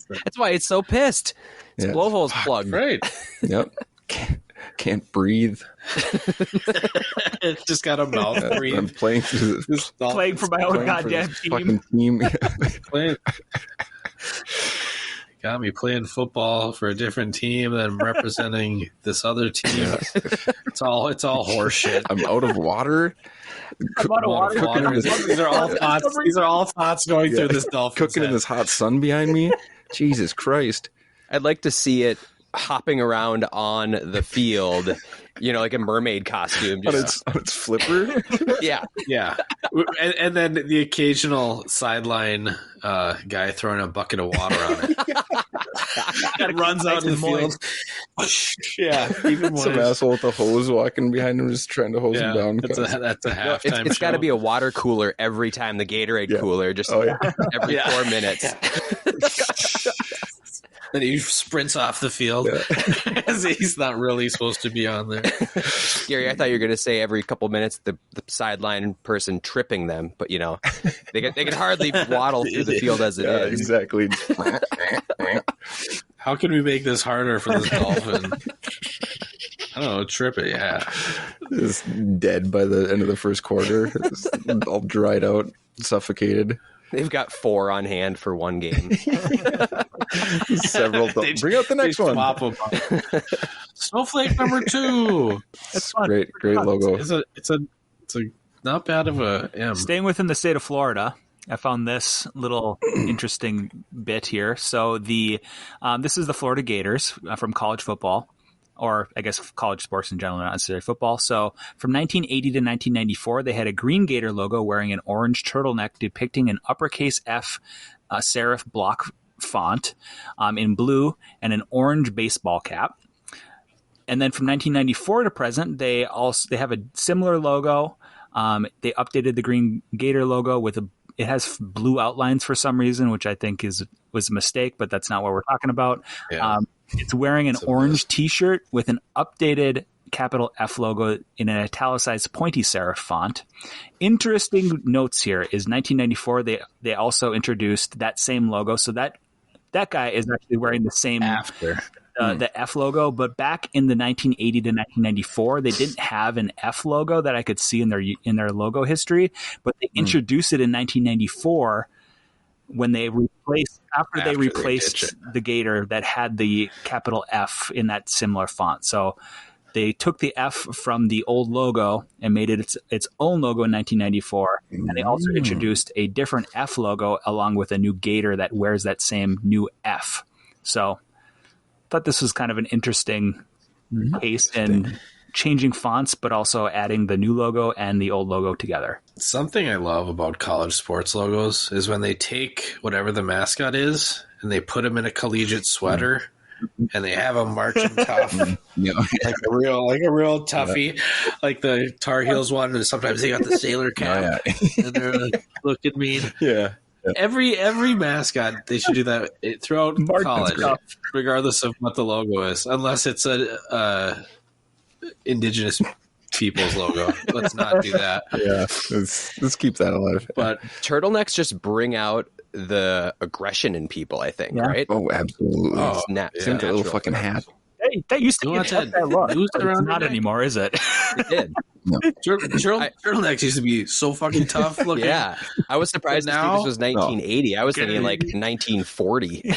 That's why it's so pissed. Its Yeah. blowhole's plugged. Right. Yep. Can't breathe. It's just got a mouth I'm breathe. playing through this. playing for my own goddamn team. Fucking team. Playing. Got me playing football for a different team than representing this other team. It's all horseshit. I'm out of water. I'm out of water. These are all thoughts. These are all thoughts going through this dolphin. Cooking in this hot sun behind me. Jesus Christ. I'd like to see it hopping around on the field, like a mermaid costume. On its flipper. Yeah. Yeah, and then the occasional sideline guy throwing a bucket of water on it. Runs out in the field. Yeah, even Some asshole with a hose walking behind him, just trying to hose him down. That's a halftime. It's got to be a water cooler every time, the Gatorade cooler, just every 4 minutes. Then he sprints off the field. As he's not really supposed to be on there. Gary, I thought you were going to say every couple minutes the sideline person tripping them, but they can hardly waddle through the field as it is. Exactly. How can we make this harder for this dolphin? I don't know, trip it, yeah. Just dead by the end of the first quarter. It's all dried out, suffocated. They've got 4 on hand for one game. Several. Bring out the next one. Snowflake number 2. That's fun. Great logo. It's a not bad of a M. Staying within the state of Florida, I found this little interesting bit here. So this is the Florida Gators from college football. or I guess college sports in general, not necessarily football. So from 1980 to 1994, they had a green Gator logo wearing an orange turtleneck depicting an uppercase F serif block font in blue and an orange baseball cap. And then from 1994 to present, they have a similar logo. They updated the green Gator logo with it has blue outlines for some reason, which I think was a mistake, but that's not what we're talking about. Yeah. It's wearing an orange T-shirt with an updated capital F logo in an italicized pointy serif font. Interesting notes here is 1994. They also introduced that same logo, so that guy is actually wearing the same after. The F logo, but back in the 1980 to 1994, they didn't have an F logo that I could see in their logo history, but they introduced it in 1994 when they replaced the Gator that had the capital F in that similar font. So they took the F from the old logo and made it its own logo in 1994, and they also introduced a different F logo along with a new Gator that wears that same new F. So thought this was kind of an interesting case in changing fonts, but also adding the new logo and the old logo together. Something I love about college sports logos is when they take whatever the mascot is and they put him in a collegiate sweater and they have him marching tough, like a real toughie, like the Tar Heels one. And sometimes they got the sailor cap and they're like, looking mean. Yeah. Every mascot, they should do that throughout college, regardless of what the logo is, unless it's a indigenous people's logo. Let's not do that. Yeah, let's keep that alive. But turtlenecks just bring out the aggression in people, I think, right? Oh, absolutely. It's Same with a little fucking hat. Hey, that used to be that look. It's not anymore, is it? It did. No. Turtlenecks used to be so fucking tough looking. Yeah, I was surprised to see this was 1980. I was thinking like 1940.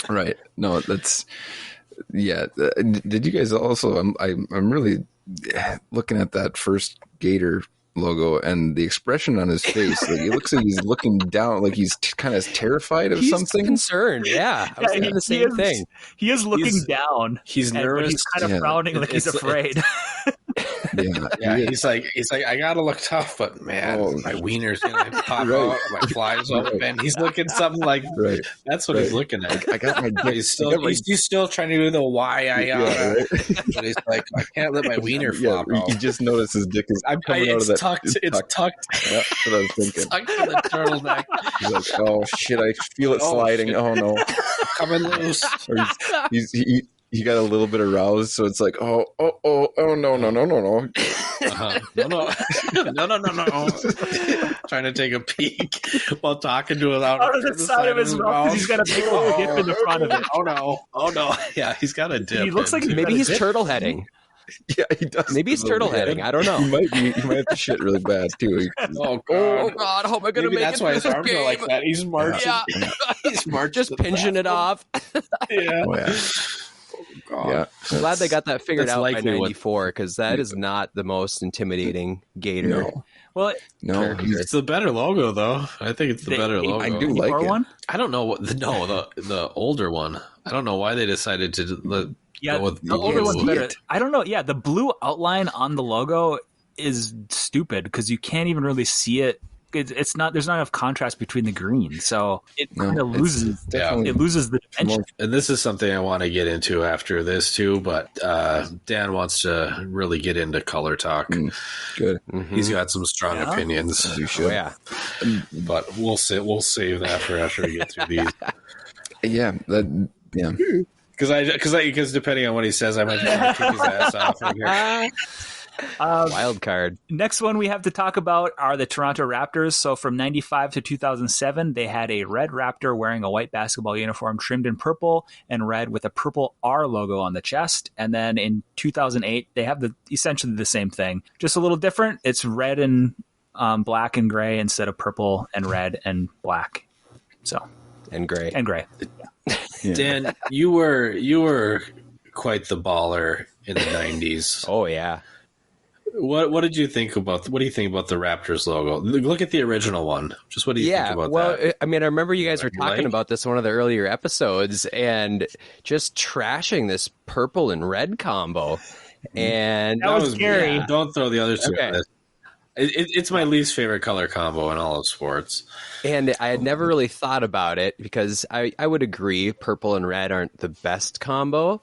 Right. No, that's Did you guys also? I'm really looking at that first Gator logo and the expression on his face. Like, it looks like he's looking down, like he's kind of terrified of something. Concerned. Yeah, I was thinking the same thing. He is looking down. He's nervous. He's kind of frowning, like he's afraid. He's like, I gotta look tough, but man, my wiener's gonna pop out, my fly's open. He's looking something like that's what he's looking at. I got my. He's still trying to do the but he's like, I can't let my wiener flop out. You just notice his dick is coming out of that. It's tucked. That's what I was thinking. It's tucked in the turtleneck. He's like, oh shit, I feel it sliding. Shit. Oh no, coming loose. Or he got a little bit aroused, so it's like, oh no. No. Trying to take a peek while talking to him out of the side of his mouth. He's got a big old dip in the front of it. Oh no. Yeah, he's got a dip. He looks like maybe he's turtle heading. Yeah, he does. Maybe he's turtle heading. I don't know. He might have to shit really bad too. Oh god! How am I going to make that's it why through his this arms game? are like that. He's marching. Yeah. He's marching. Just pinching it off. Yeah. Oh, yeah. God. Yeah, I'm glad they got that figured out by likely 94, because that is not the most intimidating Gator. No. Well, it's the better logo, though. I think it's the better logo. I do like it. One? I don't know what. The older one. I don't know why they decided to go with the older one's better. I don't know. Yeah, the blue outline on the logo is stupid because you can't even really see it. It's not. There's not enough contrast between the green, so it kind of loses. It loses the dimension. And this is something I want to get into after this too. But Dan wants to really get into color talk. Good. Mm-hmm. He's got some strong opinions. You should. But we'll save that for after we get through these. Because depending on what he says, I might just kick his ass off right here. Wild card. Next one we have to talk about are the Toronto Raptors. So from 95 to 2007, they had a red Raptor wearing a white basketball uniform trimmed in purple and red with a purple R logo on the chest. And then in 2008, they have essentially the same thing, just a little different. It's red and black and gray instead of purple and red and black. So and gray. Yeah. Dan, you were quite the baller in the 90s. Oh yeah. What did you think about? What do you think about the Raptors logo? Look at the original one. Just what do you think about that? I mean, I remember you guys were talking about this in one of the earlier episodes and just trashing this purple and red combo. And that was scary. Yeah, don't throw the other two at it. It's my least favorite color combo in all of sports. And I had never really thought about it because I would agree purple and red aren't the best combo,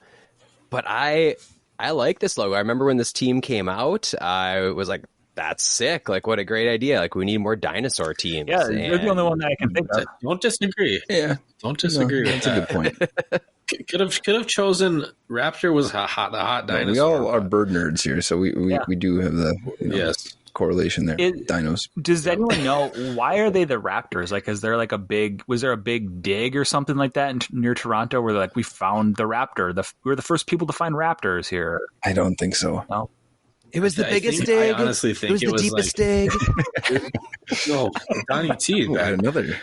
but I like this logo. I remember when this team came out, I was like, that's sick. Like, what a great idea. Like, we need more dinosaur teams. Yeah, you're the only one that I can think of. Don't disagree. Yeah. Don't disagree with that's a good point. Could have chosen Raptor was the hot dinosaur. We all are bird nerds here, so we do have the yes. correlation there. Dinos. Does anyone know why are they the Raptors? Like, was there a big dig or something like that near Toronto where like we found the Raptor? We were the first people to find Raptors here. I don't think so. No. It was the biggest dig. I honestly think it was the deepest dig. No, Donnie T. Another.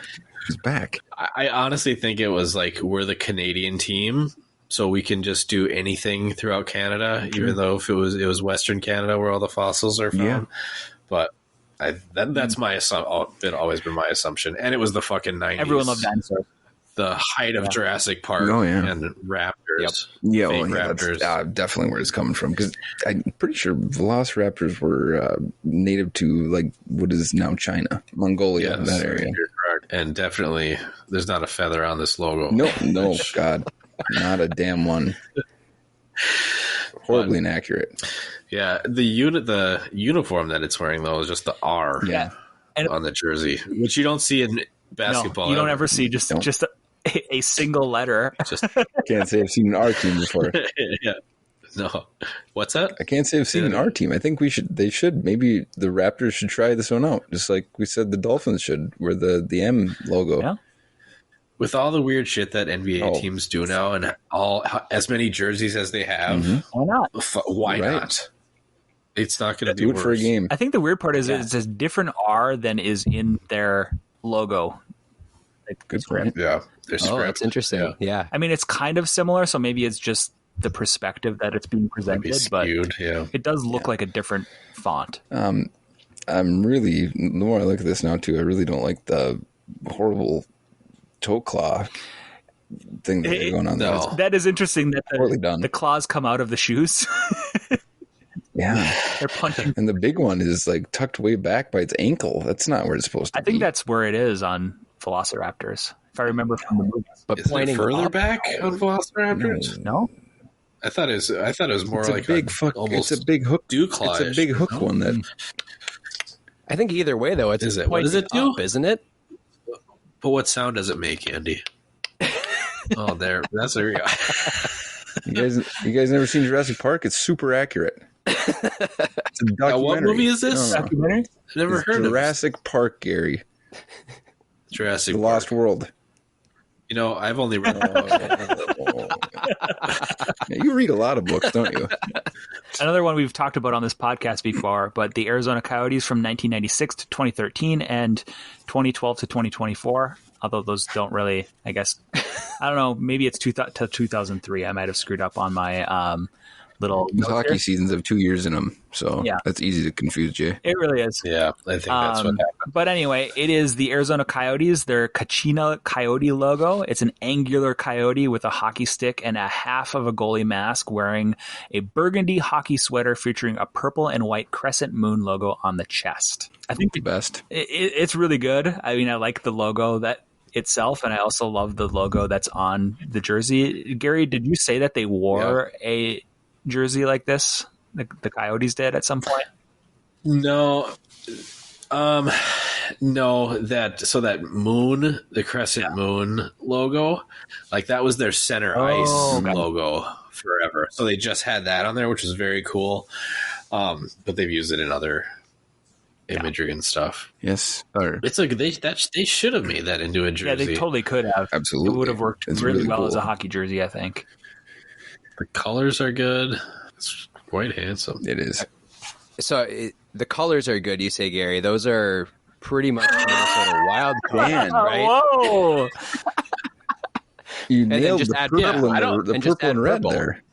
He's back. I honestly think it was like we're the Canadian team, so we can just do anything throughout Canada, even though if it was Western Canada where all the fossils are found. Yeah. But that's my always been my assumption, and it was the fucking 90s. Everyone loved dinosaurs. The height of Jurassic Park and Raptors. Yep. Raptors. That's definitely where it's coming from, because I'm pretty sure Velociraptors were native to like what is now China, Mongolia, that area. You're correct. And definitely, there's not a feather on this logo. No, God, not a damn one. Horribly inaccurate. Yeah, the uniform that it's wearing though is just the R on the jersey, which you don't see in basketball. No, you don't ever see just a single letter. Just can't say I've seen an R team before. Yeah. No. What's that? I can't say I've seen an R team. I think they should. Maybe the Raptors should try this one out. Just like we said the Dolphins should, where the M logo. Yeah. With all the weird shit that NBA teams do now and as many jerseys as they have, why not? Why not? It's not going to be do it worse. for a game. I think the weird part is it's a different R than is in their logo. Good point. Yeah. That's interesting. Yeah. I mean, it's kind of similar, so maybe it's just the perspective that it's being presented, but it does look like a different font. I'm really, the more I look at this now too, I really don't like the horrible toe claw thing that's going on there. That is interesting that the claws come out of the shoes. Yeah. They're punching. And the big one is like tucked way back by its ankle. That's not where it's supposed to be. I think that's where it is on Velociraptors, if I remember from the movie. But is pointing it further back on Velociraptors? No. I thought it was more like it's a big hook. Dew-claw-ish. It's a big hook one that. I think either way though, it's what does it do? Isn't it? But what sound does it make, Andy? Oh, there we go. You guys never seen Jurassic Park? It's super accurate. It's a documentary. What movie is this? Documentary? Never heard of Jurassic Park, Gary. Jurassic The Park. Lost World. You know, I've only read. You read a lot of books, don't you? Another one we've talked about on this podcast before, but the Arizona Coyotes from 1996 to 2013 and 2012 to 2024. Although those don't really, I guess, I don't know. Maybe it's to 2003. I might have screwed up on my little hockey seasons have 2 years in them, so that's easy to confuse you. It really is. Yeah, I think that's what happened. But anyway, it is the Arizona Coyotes, their Kachina Coyote logo. It's an angular coyote with a hockey stick and a half of a goalie mask, wearing a burgundy hockey sweater featuring a purple and white crescent moon logo on the chest. I think the best. It's really good. I mean, I like the logo that itself, and I also love the logo that's on the jersey. Gary, did you say that they wore a jersey like this? The Coyotes did at some point? No. No, that moon, the crescent moon logo, like that was their center ice logo forever. So they just had that on there, which is very cool. But they've used it in other imagery and stuff. Yes. It's like they should have made that into a jersey. Yeah, they totally could have. Absolutely. It would have worked really well as a hockey jersey, I think. The colors are good. It's quite handsome. It is. So the colors are good, you say, Gary. Those are pretty much Minnesota Wild band, right? Whoa! You nailed just the add purple and purple red there.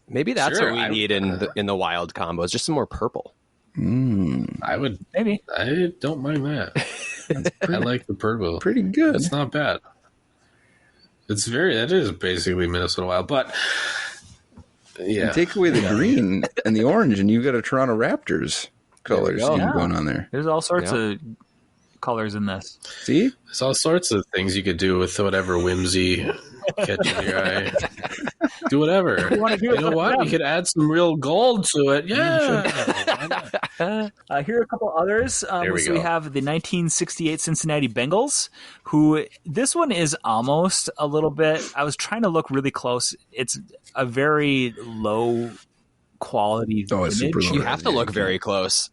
Maybe that's Sure, what we need in the wild combos. Just some more purple. I would Maybe. I don't mind that. I like the purple. Pretty good. It's not bad. That is basically Minnesota Wild, but yeah. You take away the green and the orange, and you've got a Toronto Raptors color scheme Yeah. going on there. There's all sorts of colors in this. See? There's all sorts of things you could do with whatever whimsy catches your eye. Do whatever. You know what? We could add some real gold to it. Yeah. Here are a couple others. There we So we go. have the 1968 Cincinnati Bengals, who this one is almost a little bit. I was trying to look really close. It's a very low quality Oh, it's super image. low. You have to look very close.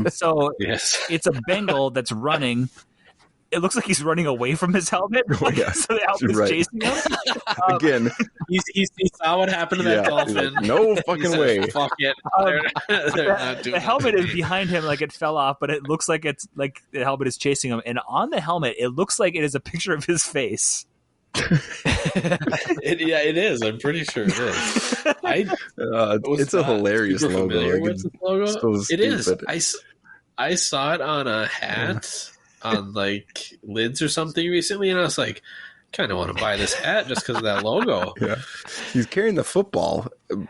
So Yes. it's a Bengal that's running. It looks like he's running away from his helmet. yeah. So the helmet's Right. chasing him. Again, He saw what happened to that yeah, dolphin. he's like, no He fucking said, way. Fuck it. They're not doing The helmet is behind him, like it fell off, but it looks like it's like the helmet is chasing him. And on the helmet, it looks like it is a picture of his face. It is. I'm pretty sure it is. It's a hilarious super logo. familiar Like, with it's this logo. so It is. stupid. I saw it on a hat on like lids or something recently, and I was like, kind of want to buy this hat just because of that logo. Yeah. He's carrying the football,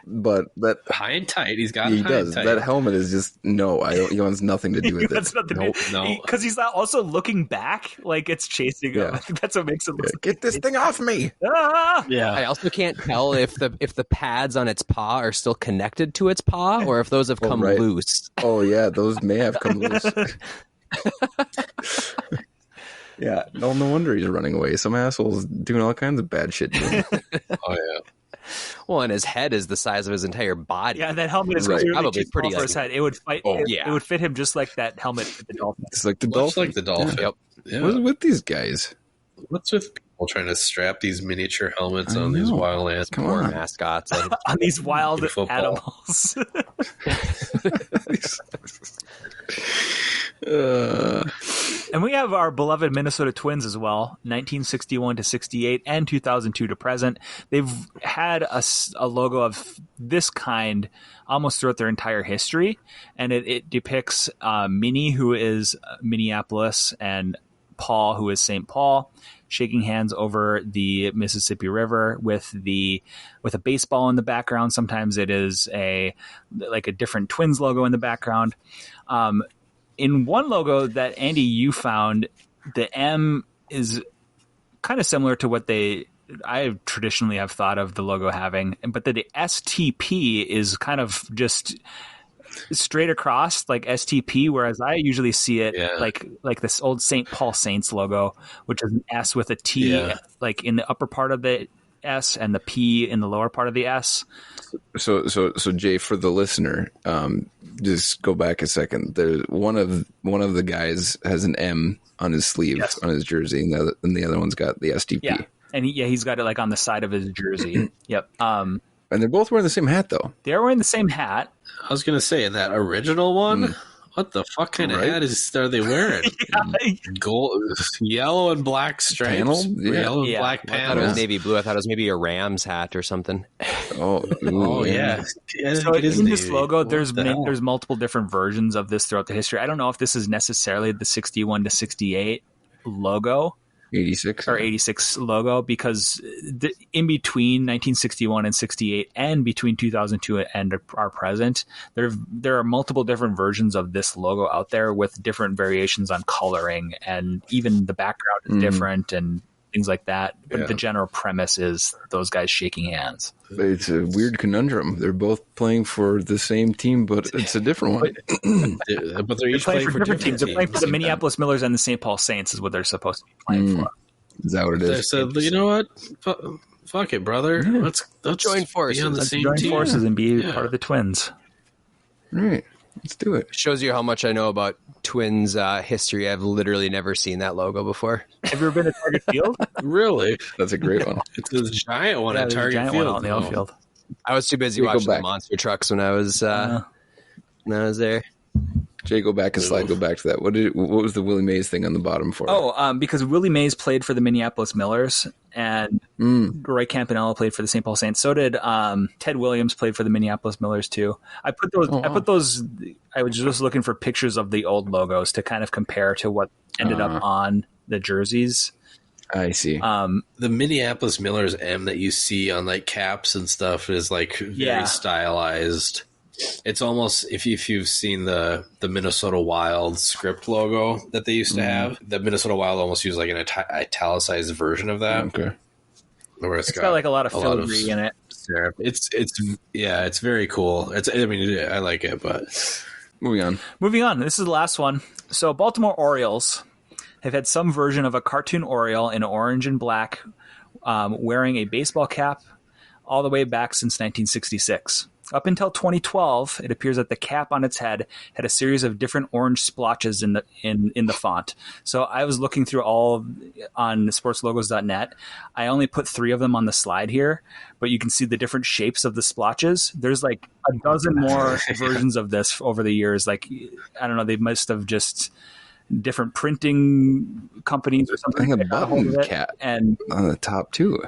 but that High and tight. He's got he high does. and tight. That helmet is just he wants nothing to do with That's it. not the Nope. No. because he's not also looking back like it's chasing him. Yeah. I think that's what makes it look Yeah, get this thing off me! Ah! Yeah. I also can't tell if the pads on its paw are still connected to its paw or if those have come right. loose. Oh yeah, those may have come loose. Yeah, no wonder he's running away. Some asshole's doing all kinds of bad shit to him. Oh yeah. Well, and his head is the size of his entire body. Yeah, that helmet is Right. clearly Probably too pretty small for his like- head. It would fight. Oh, it, yeah. it would fit him just like that helmet with the dolphin. It's like the Much dolphin. like the dolphin. Yep. Yeah. What's with these guys? What's with people trying to strap these miniature helmets I on these know. wild animals? Come Poor on. mascots. On these wild In football. animals. And we have our beloved Minnesota Twins as well, 1961 to 68 and 2002 to present. They've had a logo of this kind almost throughout their entire history, and it depicts Minnie, who is Minneapolis, and Paul, who is St. Paul, shaking hands over the Mississippi River with a baseball in the background. Sometimes it is a different Twins logo in the background. In one logo that Andy you found, the M is kind of similar to what I traditionally have thought of the logo having, but the STP is kind of just straight across like STP, whereas I usually see it like this old St. Paul Saints logo, which is an S with a T like in the upper part of the S and the P in the lower part of the S. So Jay, for the listener, just go back a second. There's one of the guys has an M on his sleeve on his jersey, and the other one's got the STP. Yeah, and he's got it like on the side of his jersey. Yep. And they're both wearing the same hat, though. They're wearing the same hat. I was gonna say, in that original one, what the fuck kind of hat are they wearing? Gold, yellow and black stripes, Panel? Yeah. yellow and Yeah. black I thought it panels. was navy blue. I thought it was maybe a Rams hat or something. Oh, Oh yeah. So It is in this navy. logo, What there's the hell? there's multiple different versions of this throughout the history. I don't know if this is necessarily the 61 to 68 logo 86 or 86 logo, because in between 1961 and 68 and between 2002 and our present, there are multiple different versions of this logo out there with different variations on coloring, and even the background is different and things like that. But the general premise is those guys shaking hands. It's a weird conundrum. They're both playing for the same team, but it's a different one. But they're each Playing for different teams. They're playing for the Minneapolis Millers and the St. Paul Saints is what they're supposed to be playing for. Is that what it They is? said, you know what? Fuck it, brother. Let's join forces. Be on the Let's same join team. forces and be part of the Twins. Right. Let's do it. Shows you how much I know about Twins history. I've literally never seen that logo before. Have you ever been to Target Field? Really? That's a great one. It's a giant one at there's a Target giant Field. one out in the outfield. I was too busy We go watching the back. monster trucks when I was there. Jay, go back a slide. Go back to that. What was the Willie Mays thing on the bottom for? Because Willie Mays played for the Minneapolis Millers, and Roy Campanella played for the St. Paul Saints. So did Ted Williams played for the Minneapolis Millers too. I put those. I was just looking for pictures of the old logos to kind of compare to what ended up on the jerseys. I see. The Minneapolis Millers M that you see on like caps and stuff is like very stylized. It's almost if you've seen the Minnesota Wild script logo that they used to have. The Minnesota Wild almost used like an italicized version of that. Okay. Where it's got like a lot of filigree in it. Syrup. It's very cool. I like it, but moving on. This is the last one. So Baltimore Orioles have had some version of a cartoon Oriole in orange and black, wearing a baseball cap all the way back since 1966. Up until 2012, it appears that the cap on its head had a series of different orange splotches in the font. So I was looking through all on sportslogos.net. I only put 3 of them on the slide here, but you can see the different shapes of the splotches. There's like a dozen more versions of this over the years. Like, I don't know, they must have just different printing companies or something. I think a button cap and on the top too.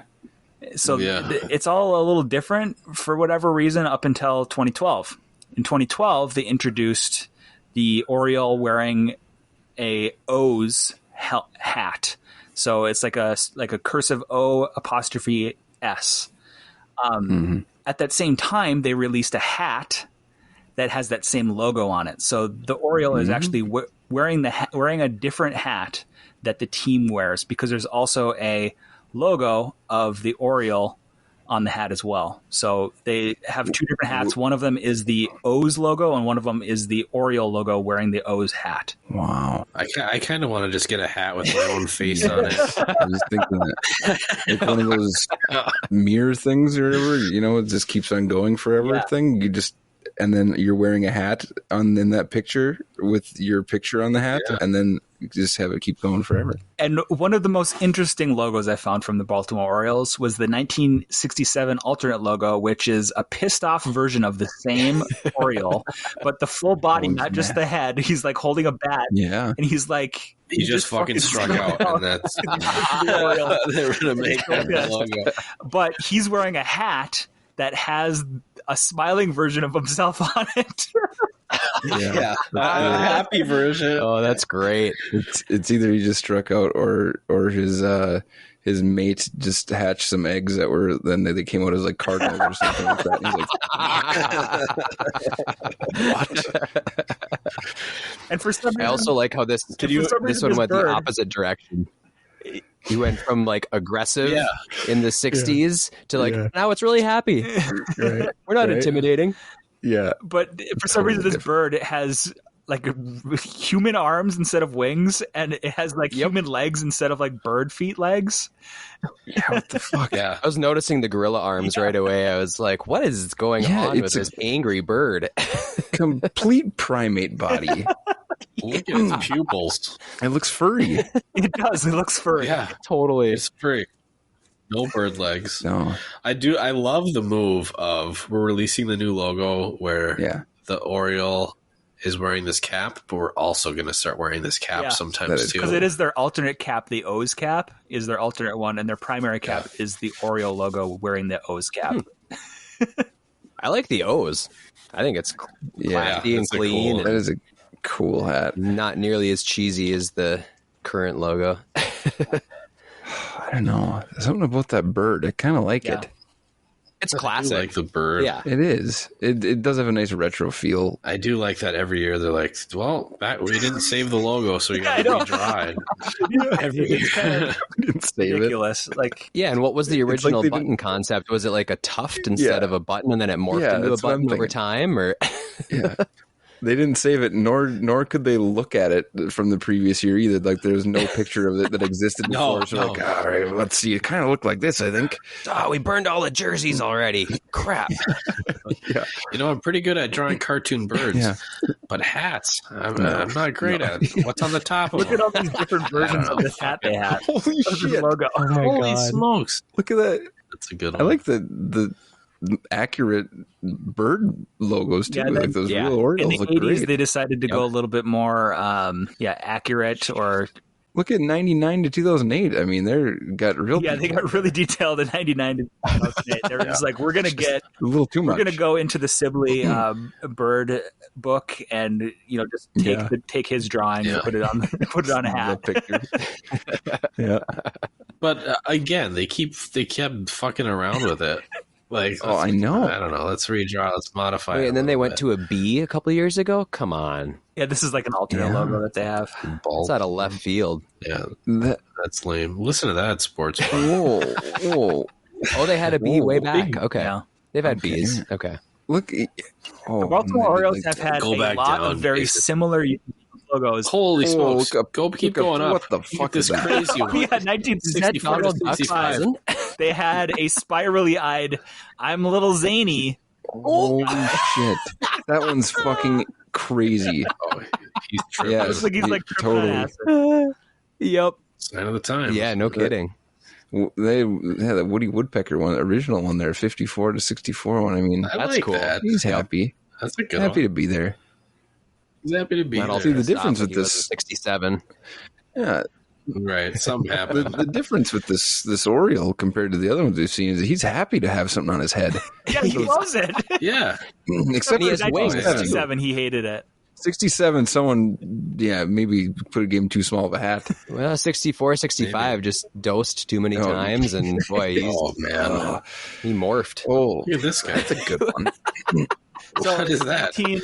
So it's all a little different for whatever reason up until 2012. In 2012, they introduced the Oriole wearing a O's hat. So it's like a cursive O apostrophe S. At that same time, they released a hat that has that same logo on it. So the Oriole is actually wearing a different hat that the team wears, because there's also a logo of the Oriole on the hat as well. So they have 2 different hats. One of them is the O's logo, and one of them is the Oriole logo wearing the O's hat. Wow. I kind of want to just get a hat with my own face on it. I was thinking that. Like one of those mirror things or whatever, it just keeps on going forever thing. And then you're wearing a hat in that picture with your picture on the hat, and then you just have it keep going forever. And one of the most interesting logos I found from the Baltimore Orioles was the 1967 alternate logo, which is a pissed off version of the same Oriole, but the full body, not just the head. He's like holding a bat, and he's like, he just fucking struck out, and that's they're gonna make that logo. But he's wearing a hat that has a smiling version of himself on it. A happy version. Oh, that's great. It's either he just struck out or his mate just hatched some eggs that were then they came out as like cardinals or something like that. And he's like, what? And for some reason, I also like how this one went the opposite direction. He went from like aggressive in the 60s to like now it's really happy. Right. We're not intimidating. Yeah. But for some reason, this bird, it has like human arms instead of wings, and it has like human legs instead of like bird feet legs. Yeah, what the fuck? Yeah. I was noticing the gorilla arms right away. I was like, what is going on with this angry bird? Complete primate body. Look at its pupils. It looks furry. It does. It looks furry. Yeah, totally. It's furry. No bird legs. No. I love the move of we're releasing the new logo where the Oriole is wearing this cap, but we're also going to start wearing this cap sometimes too. Because it is their alternate cap. The O's cap is their alternate one, and their primary cap is the Oriole logo wearing the O's cap. I like the O's. I think it's classy and clean. That is a cool hat. Not nearly as cheesy as the current logo. I don't know. Something about that bird. I kind of like it. It's classic. I like the bird. Yeah, it is. It does have a nice retro feel. I do like that every year. They're like, well, we didn't save the logo, so we got to redraw it. Everything's kind of ridiculous. Like, and what was the original button concept? Was it like a tuft instead of a button, and then it morphed into a button over time? Or they didn't save it, nor could they look at it from the previous year either. Like there's no picture of it that existed before. Like, all right, let's see. It kind of looked like this, I think. Oh, we burned all the jerseys already. Crap. I'm pretty good at drawing cartoon birds, but hats, I'm not great at. What's on the top of Look at all these different versions of this hat they had. Holy shit! Logo. Holy smokes! Look at that. That's a good one. I like the accurate bird logos too. Yeah, like those real in Orioles the look 80s, great. they decided to go a little bit more, accurate or. Look at 99 to 2008. I mean, they got real. Yeah, they got really detailed in 99 to 2008. They were just like, we're going to get a little too much. We're going to go into the Sibley bird book and, just take his drawing and put it on a hat. Yeah. But again, they kept fucking around with it. Like, I know. I don't know. Let's redraw. Let's modify. Wait, and then they went to a bee a couple of years ago. Come on, Yeah, this is like an alternate logo that they have. it's out of left field. Yeah, that's lame. Listen to that, sports. Whoa. Oh, they had a bee way back. Okay, Yeah. they've had bees. Okay, Look. The Baltimore Orioles have had Go a back lot down, of very Jason. similar logos. Holy smokes! look up- Keep look up- going up. what the Look at fuck this is that? crazy one. Yeah, 1964 to 65. They had a spirally eyed, I'm a little zany. Holy shit. That one's fucking crazy. Oh, he's tripping. Yeah, Looks like he's like totally. tripping on acid. Yep. Sign of the time. Yeah, no kidding. They had that Woody Woodpecker one, original one there, 54 to 64 one. I mean, I That's like cool. that. he's happy. That's a good Happy one. to be there. He's happy to be Not all there. See, the dressed difference up with like he was this- 67. Yeah. Right, something The, happened. the difference with this Oriole compared to the other ones we've seen is he's happy to have something on his head. Yeah, he loves it. Yeah, Except he for has wings, 1967, he hated it. 67, someone, maybe gave him too small of a hat. Well, 64, 65 just dosed too many Oh. times, and boy, oh man, he morphed. Oh, look at this guy. that's a good one. What is that? 19,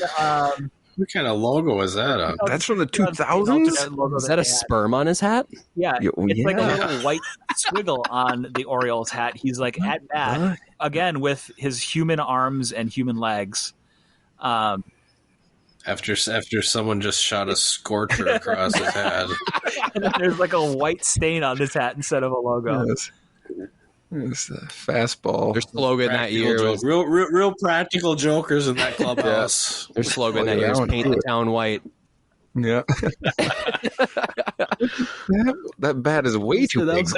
What kind of logo is that on? That's from the 2000s? alternate logo Is that a they had. sperm on his hat? Yeah, Yeah, it's like a yeah. little white squiggle on the Orioles hat. He's like at bat What? again with his human arms and human legs. After someone just shot a scorcher across his head. And then there's like a white stain on his hat instead of a logo. Yes. It's a fastball. Their slogan that Practical year joke. was real practical jokers in that clubhouse. their slogan that Slow year was down. paint the town white. Yeah. that bat is way too That big. looks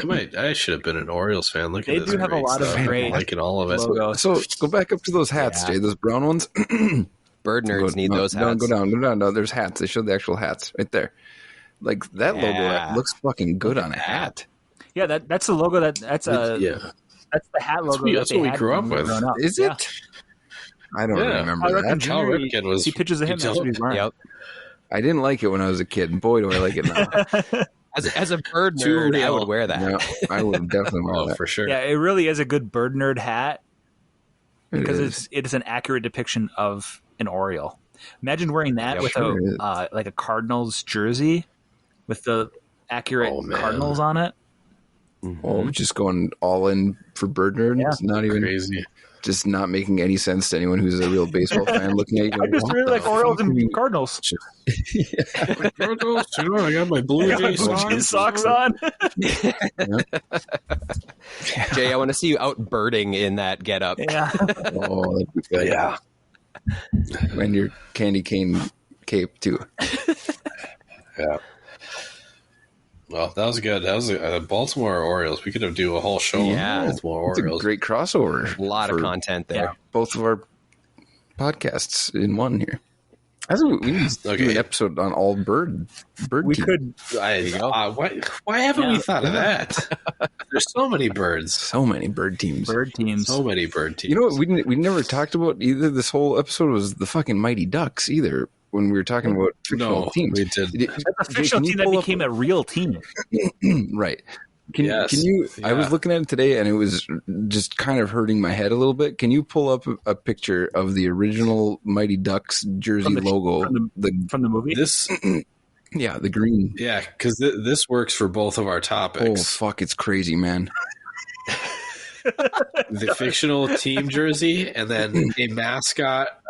like I should have been an Orioles fan. Look They at this. do have a great lot of stuff. great I'm liking all of it. logos. So go back up to those hats, Yeah. Jay. Those brown ones. Bird nerds need those hats. Go down. No, there's hats. They showed the actual hats right there. Like that logo Yeah. looks fucking good on a hat. Yeah, that's the logo that's Yeah. that's the hat logo. That's that what they we had grew when up were with. growing up. Is Yeah. it? I don't Yeah. remember Cal that. Ripken Cal Jr. Ripken was. See pictures of him. That's what he's wearing. Yep. I didn't like it when I was a kid. Boy, do I like it now. As a bird Too nerd, I real. would wear that. Yeah, I would definitely wear Oh, that. for sure. Yeah, it really is a good bird nerd hat It because is. it is an accurate depiction of an Oriole. Imagine wearing that Yeah, with sure it is. like a Cardinals jersey with the accurate Oh, man. Cardinals on it. Oh, just going all in for bird nerd. Yeah. It's not even Crazy. just not making any sense to anyone who's a real baseball fan looking at you. I just what really the like Orioles fuck are you- and Cardinals. Cardinals, I got my blue I got my Jays blue on. Jays socks on. Jay, I want to see you out birding in that getup. Yeah. Oh, that'd be good. Yeah. And your candy cane cape too. Yeah. Well, that was good. That was Baltimore Orioles. We could have do a whole show Yeah. on Baltimore It's a Orioles. great crossover. A lot of for content there. both of our podcasts in one here. I think we need to do Okay. an episode on all bird We team. could. Why haven't we Yeah. thought of that? There's so many birds. So many bird teams. Bird teams. So many bird teams. You know what? We never talked about either. This whole episode was the fucking Mighty Ducks either. When we were talking about fictional No, teams, we did. That's a fictional team that became a real team. right. Can Yes. you? I was Yeah. looking at it today, and it was just kind of hurting my head a little bit. Can you pull up a picture of the original Mighty Ducks jersey From the- logo? From the movie. This, Yeah, the green. yeah, because this works for both of our Oh topics. fuck! It's crazy, man. The fictional team jersey, and then a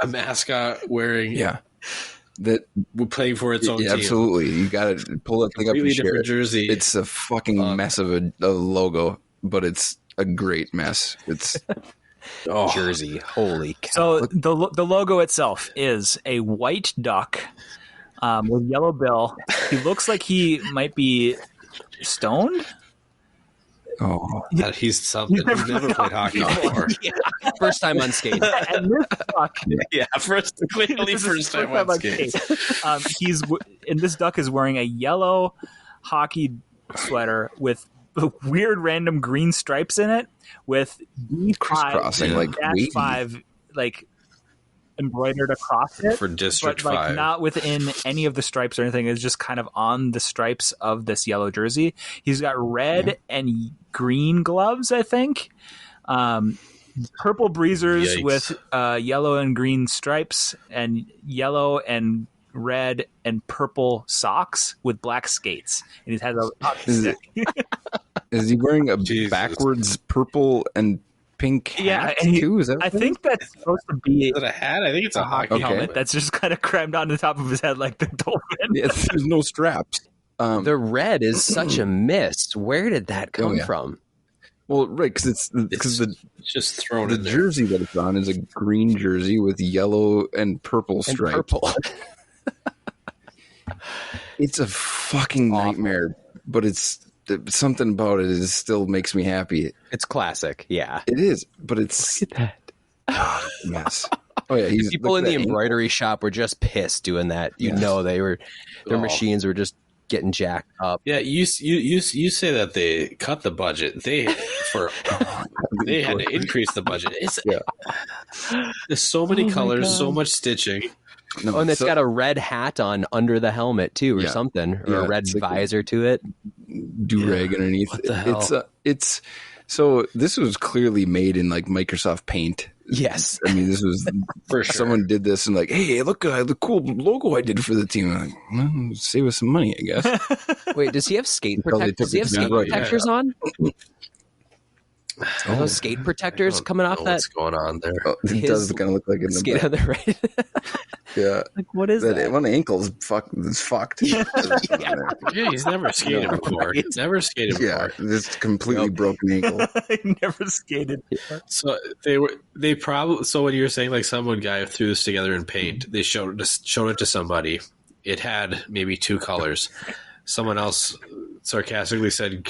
mascot wearing, Yeah, that playing for its own team. absolutely. You got to pull that thing up Completely and share different it. jersey. It's a fucking mess of a logo, but it's a great mess. It's Jersey. Holy cow. So the logo itself is a white duck with yellow bill. He looks like he might be stoned. Oh, He's something. He's never played hockey before. First time on skates. And this duck, Yeah, clearly this is first time on skates. and this duck is wearing a yellow hockey sweater with weird random green stripes in it with crisscrossing, like wavy. -5 like embroidered across it For District but like 5. not within any of the stripes or anything. It's just kind of on the stripes of this yellow jersey. He's got red and green gloves, I think. Purple breezers Yikes. with yellow and green stripes, and yellow and red and purple socks with black skates. And he has a hockey stick. Is he wearing a Jesus. backwards purple and pink hat and too? Is that I think that's supposed to be Is it a hat? I think it's a hockey Okay. helmet that's just kind of crammed onto the top of his head like the dolphin. Yeah, there's no straps. The red is such a miss. Where did that come from? Well, right, because It's just thrown the in there. jersey that it's on is a green jersey with yellow and purple And stripes. purple. It's a fucking nightmare, but it's something about it still makes me happy. It's classic. Yeah. It is, but it's Look at that. yes. Oh yeah, he's People look in at the that embroidery shop were just pissed doing that. You know, their machines were just getting jacked up. Yeah, you say that they cut the budget. They had to increase the budget. There's so many colors, so much stitching. No, Oh, and it's got a red hat on under the helmet too, or Yeah. something, or Yeah, a red it's like visor to it. do-rag underneath. What the hell? It's so this was clearly made in like Microsoft Paint. Yes. I mean, this was For sure. someone did this and like, hey, look, the cool logo I did for the team. I'm like, well, save us some money, I guess. Wait, does he have skate Until they Does took he it have to skate the right, protectors on? Are those skate protectors coming off that What's going on there? Oh, it His does kind of look like in the skate back. on the right? Yeah, Like, what is that? one ankle's fucked. Yeah, he's never skated before. Right. Never skated Yeah, before. this completely broken ankle. I never skated. So they probably. So when you were saying like some guy threw this together in paint, they showed it to somebody. It had maybe 2 colors. Someone else sarcastically said,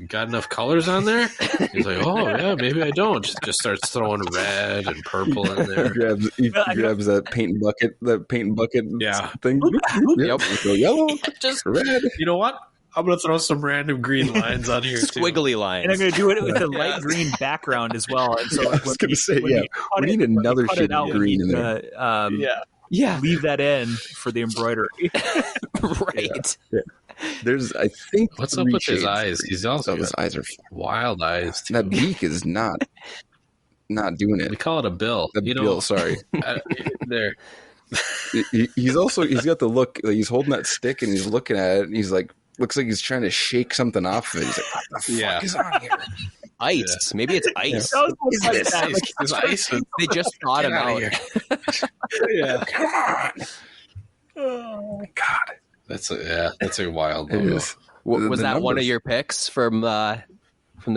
"Got enough colors on there?" He's like, "Oh yeah, maybe I don't." Just starts throwing red and purple in He there. grabs that paint bucket Yeah. thing. Yep. Go yellow, Just red. you know what? I'm gonna throw some random green lines on here too. Squiggly And I'm lines. going to do it with a light green background as well. And so I was gonna say, when yeah, you cut we need when you another cut shade it out, of we green in need there. to, Yeah. leave that in for the embroidery. Right. There's, I think, What's up 3 with his shades. eyes? He's also Oh, his eyes are. wild eyes. Too. That beak is not doing We it. call it a bill. The You know, bill, sorry. there. He's got the look. Like he's holding that stick and he's looking at it and he's like, looks like he's trying to shake something off of it. He's like, what the fuck Yeah. is on here? Ice. Maybe it's ice. It does look like It's that. ice. Like, It's ice. They just thought Get him outta out. here. Yeah, Come on. oh. God. that's a wild It logo. is. Was The that one of numbers. your picks from the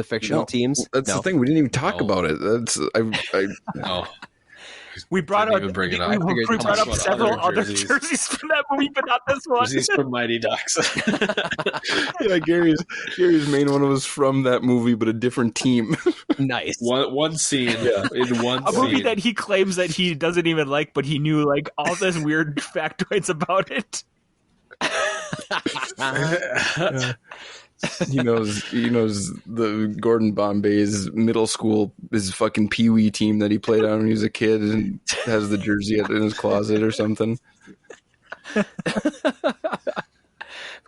fictional No. teams? That's No. the thing. We didn't even talk No. about it. That's No, We brought Didn't up, even bring it we, up. we I figured brought how up much several other other jerseys. jerseys from that movie, but not this one. he's from Mighty Ducks. yeah. Gary's main one was from that movie, but a different team. Nice. one scene. In one A movie scene. that he claims that he doesn't even like, but he knew like all this weird factoids about it. He knows the Gordon Bombay's middle school, his fucking pee-wee team that he played on when he was a kid, and has the jersey in his closet or something. Of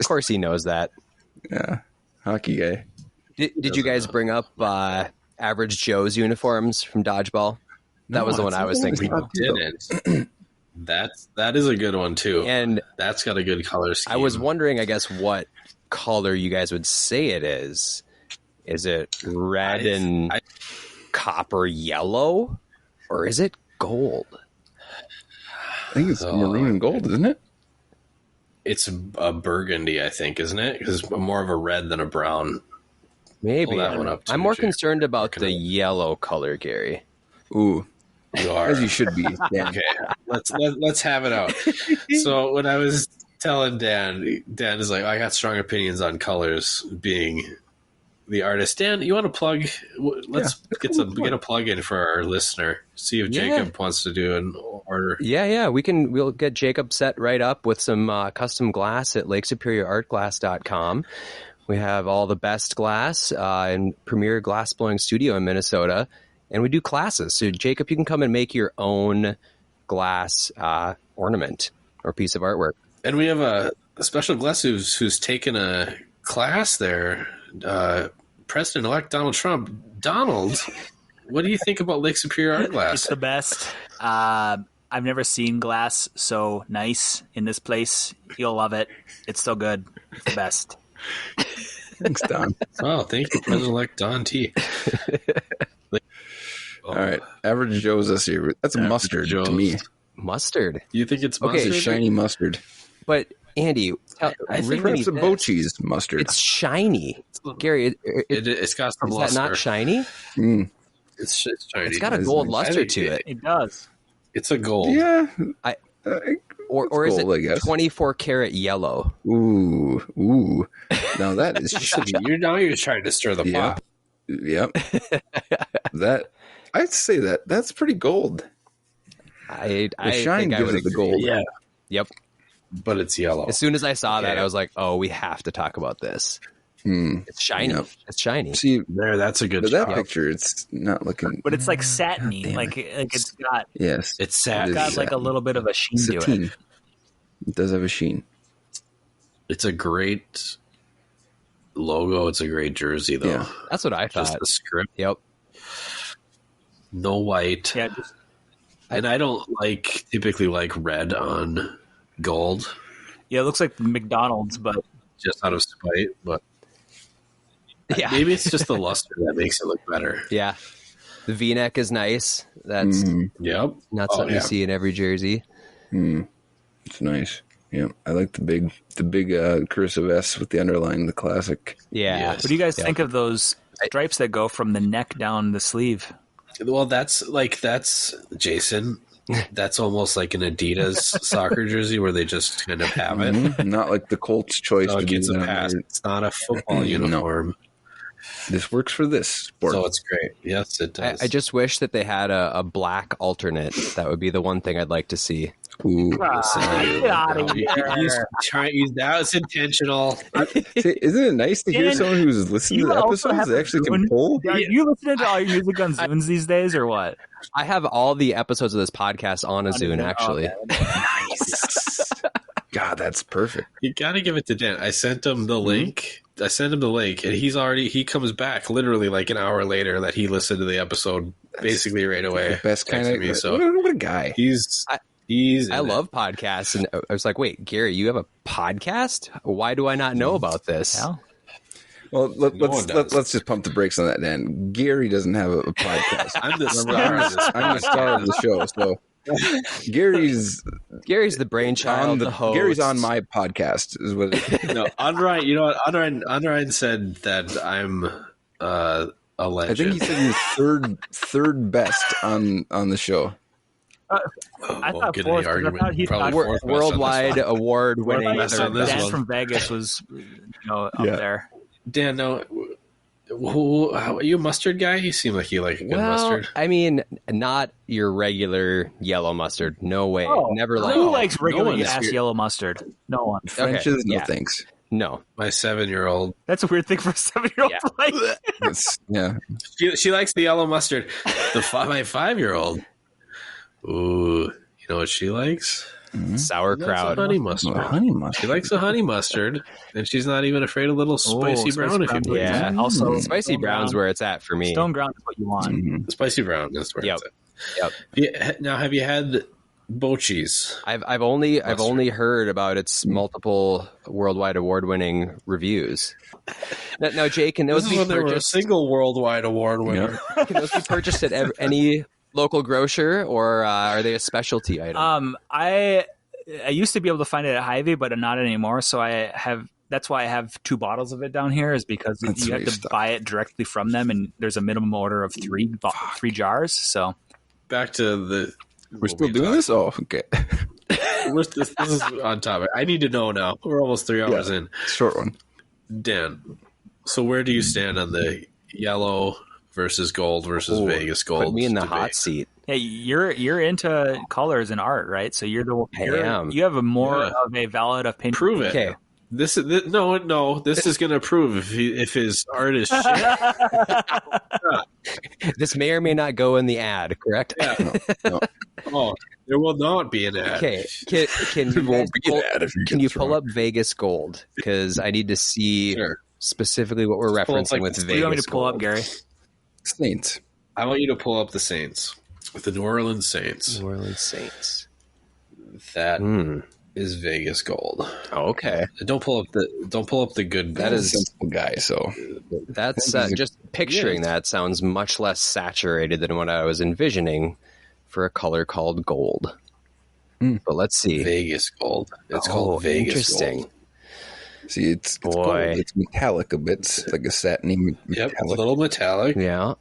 course, he knows that. Yeah, hockey guy. Did you guys bring up Average Joe's uniforms from Dodgeball? That was the one I was thinking. We didn't. That is a good one too. And That's got a good color scheme. I was wondering, I guess, what color you guys would say it is. Is it red and copper yellow? Or is it gold? I think it's maroon and gold, isn't it? It's a burgundy, I think, isn't it? Because more of a red than a brown. Maybe. Pull that one up, too, I'm more Jake. concerned about the yellow color, Gary. Ooh, You are. as you should be. Yeah. Okay, let's have it out. So when I was telling Dan is like, I got strong opinions on colors being the artist. Dan, you want to plug? Let's get a plug in for our listener. See if Jacob wants to do an order. Yeah. We'll get Jacob set right up with some custom glass at LakeSuperiorArtGlass.com. We have all the best glass in Premier Glass Blowing Studio in Minnesota, and we do classes. So, Jacob, you can come and make your own glass ornament or piece of artwork. And we have a special guest who's taken a class there, President-elect Donald Trump. Donald, what do you think about Lake Superior Art Glass? It's the best. I've never seen glass so nice in this place. You'll love it. It's so good. It's the best. Thanks, Don. Oh, thank you, President-elect Don T. All right, Average Joe's this year. That's a mustard to me. Mustard. You think it's Okay, mustard? It's a shiny mustard. But, Andy, I think that's a Bochie's mustard. It's shiny. Gary, It's got some is that luster. not shiny? It's shiny. It's got a gold luster to it. It does. It's a gold. Yeah. Or is gold, I it guess. 24 karat yellow? Ooh. Now that is You're trying to stir the pot. Yep. I'd say that's pretty gold. I shine think I gives would it the agree. gold. Yeah, Yep. but it's yellow. As soon as I saw that, Okay. I was like, "Oh, we have to talk about this." It's shiny. Yep. It's shiny. See, That's a good but that job. picture, it's not looking. But it's like satiny. Damn Like it's got Yes, It's sad. It is got like a satin. little bit of a sheen to it. Sateen. It does have a sheen. It's a great logo. It's a great jersey, though. Yeah. That's what I Just thought. the script, Yep. no white. Yeah, And I don't typically like red on gold, it looks like McDonald's, but just out of spite. But Yeah. maybe it's just the luster that makes it look better. Yeah. The V-neck is nice. That's Yep. not something you see in every jersey. It's nice. Yeah, I like the big cursive S with the underline, the classic. Yeah. Yes. what do you guys think of those stripes that go from the neck down the sleeve? Well, that's Jason. That's almost like an Adidas soccer jersey where they just kind of have it. Not like the Colts choice. So to it do gets a that. pass. It's not a football uniform. This works for this sport. So it's great. Yes, it does. I just wish that they had a black alternate. That would be the one thing I'd like to see. Ooh. Get out of here. That was intentional. See, isn't it nice to hear Dan, someone who's listening to You the also episodes have that a actually can Zune? pull? Are you listening to all your music on Zunes these days, or what? I have all the episodes of this podcast on a Zune, actually. Nice. God, that's perfect. You got to give it to Dan. I sent him the link. I sent him the link, and he comes back literally like an hour later that he listened to the episode basically right away. The best kind Texted of me, so what a guy. he's I love podcasts, and I was like, "Wait, Gary, you have a podcast? Why do I not know about this?" Yeah. Well, one does. let's just pump the brakes on that, Dan. Gary doesn't have a podcast. I'm the Remember, star of this. I'm the star of the show, so Gary's Gary's the brainchild, the host. Gary's on my podcast. Is what it, No, Unryan. You know what? Unryan said that I'm a I legend. think he said he was third best on the show. I won't thought get fourth, any 'cause I thought argument. he Probably thought fourth best on this worldwide one. award-winning. Best on this Dan one. from Vegas was, up Yeah. there. Dan, no, are you a mustard guy? You seem like you like a good Well, mustard. I mean, not your regular yellow mustard. No way. Never like. Who likes regular one is ass weird. yellow mustard? No one. French's, no yeah. thanks. No. My 7-year-old. That's a weird thing for a 7-year-old Yeah. to like. Yeah, She likes the yellow mustard. My 5-year-old. Ooh, you know what she likes? Sauerkraut. Honey mustard. honey mustard. She likes a honey mustard, and she's not even afraid of little spicy brown. If you please. Yeah. Also, Spicy stone brown's ground. where it's at for me. Stone ground is what you want. Spicy brown is where Yep. it's at. Now, have you had Bochie's? I've only heard about its multiple worldwide award-winning reviews. Now, Jake, can those This is be when they were a purchased? single worldwide award winner. Can those be purchased at any local grocer, or are they a specialty item? I used to be able to find it at Hy-Vee, but not anymore. So that's why I have 2 bottles of it down here, is because That's you have nice to stuff. buy it directly from them, and there's a minimum order of 3 jars. So Back to the. We're still doing this? Oh, okay. This is on topic. I need to know now. We're almost 3 hours in. Short one. Dan, So where do you stand on the yellow versus gold versus Vegas gold? Put me in the debate? hot seat. Hey, you're into colors and art, right? So you're the am. you have a more of a valid opinion. Prove it. Okay. This no. This is going to prove if his art is shit. This may or may not go in the ad, correct? Yeah. No. Oh, there will not be an ad. Okay. Can There you, won't be an ad if you can get you this pull wrong. up Vegas gold? Because I need to see Sure. specifically what we're pull up, referencing like, with the- What do you want me Vegas to pull up, gold. Gary? Saints. I want you to pull up the Saints. The New Orleans Saints. New Orleans Saints. That Hmm. is Vegas gold. Oh, okay. Don't pull up the good. That gold. is a sensible guy, so That's That is a- just picturing that sounds much less saturated than what I was envisioning for a color called gold. But let's see. Vegas gold. It's Oh, called Vegas interesting. gold. see, it's Boy. gold. It's metallic a bit. It's like a satiny Yep, metallic. a little metallic. Yeah.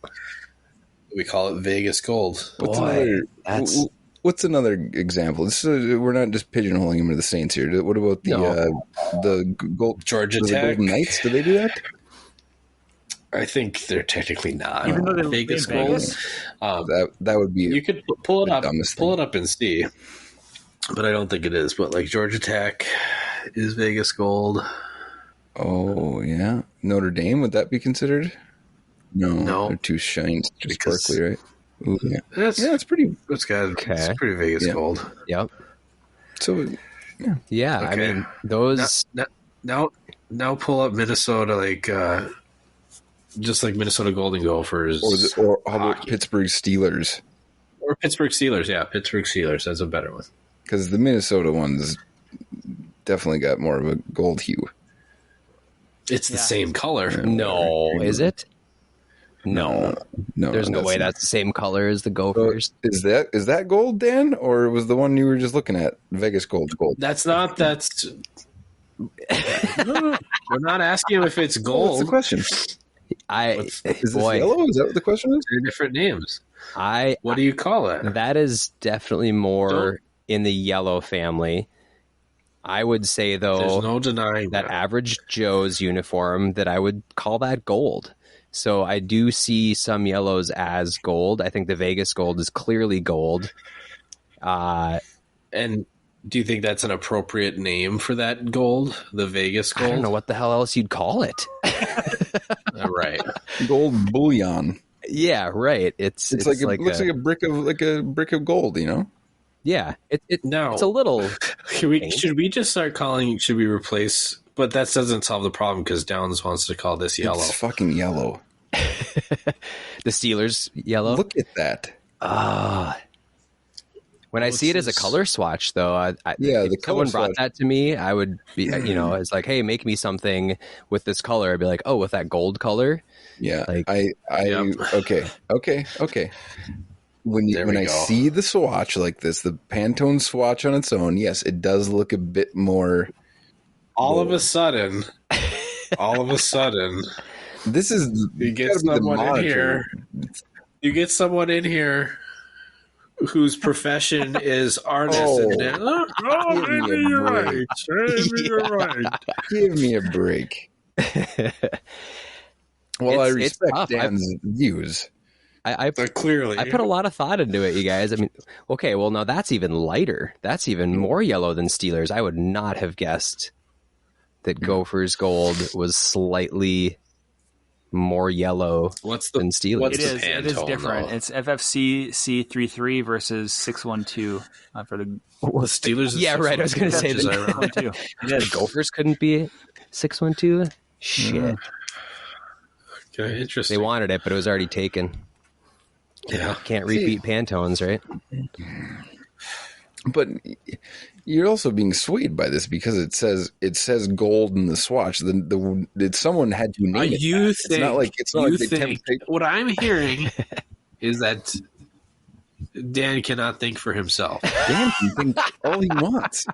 We call it Vegas gold. Boy, that's What's another example? This is, we're not just pigeonholing him into the Saints here. What about the gold Georgia the Tech. Golden Knights? Do they do that? I think they're technically not Even though they Vegas play in gold. Vegas? That would be. You could pull it the up, dumbest pull thing. it up and see. But I don't think it is. But like Georgia Tech is Vegas gold. Oh yeah, Notre Dame, would that be considered? No. They're too shiny, too Because- sparkly, right? Ooh, yeah, That's yeah, it's pretty. it's got Okay. it's pretty Vegas Yeah. gold. yep. So Yeah, I Okay. mean those. Now pull up Minnesota, like just like Minnesota Golden Gophers or how about hockey. Pittsburgh Steelers? Or Pittsburgh Steelers. Yeah, Pittsburgh Steelers. That's a better one. Because the Minnesota ones definitely got more of a gold hue. It's the Yeah. same color. No, is it? No, No, there's no way that's the same color as the Gophers. Is that gold, Dan, or was the one you were just looking at Vegas gold? That's not. That's. We're not asking if it's What's gold. the question? What's- Is this boy, yellow? Is that what the question is? They're different names. I What do you call it? that is definitely more Don't- in the yellow family. I would say though There's no denying that that. average Joe's uniform that I would call that gold. So I do see some yellows as gold. I think the Vegas gold is clearly gold. And do you think that's an appropriate name for that gold? The Vegas I gold? don't know what the hell else you'd call it. Right. Gold bullion. Yeah, right. It's It's like it looks like a brick of gold. You know. yeah. No. It's a little. Should we just start calling? Should we replace? But that doesn't solve the problem because Downs wants to call this yellow. It's fucking yellow. The Steelers yellow. Look at that. When I see it as a color swatch, though, Yeah, if the color someone brought swatch. that to me, I would be, it's like, hey, make me something with this color. I'd be like, oh, with that gold color. Yeah, Like- I okay. When There we I go. see the swatch like this, the Pantone swatch on its own, yes, it does look a bit more. all of a sudden, This is you get gotta be the someone in monitor. here. You get someone in here whose profession is artist. Oh. And Give me maybe a you're break. right. Maybe you're right. Give me a break. Well, I It's respect tough. Dan's views. I Clearly, put a lot of thought into it, you guys. I mean, okay, well, now that's even lighter. That's even more yellow than Steelers. I would not have guessed that Gophers gold was slightly more yellow What's the than Steelers. what's It the is. It is Pantone, different. though? It's FFC C33 versus 612 for the The Steelers. is Yeah, right, I was gonna say which is that. ironic. 612. The Gophers couldn't be 612. Shit, Okay, interesting. they wanted it, but it was already taken. yeah. Can't repeat Pantones, right? But you're also being swayed by this because it says gold in the swatch. Did someone had to name it? You that. think? It's not like you they think? What I'm hearing is that Dan cannot think for himself. Dan can think all he wants.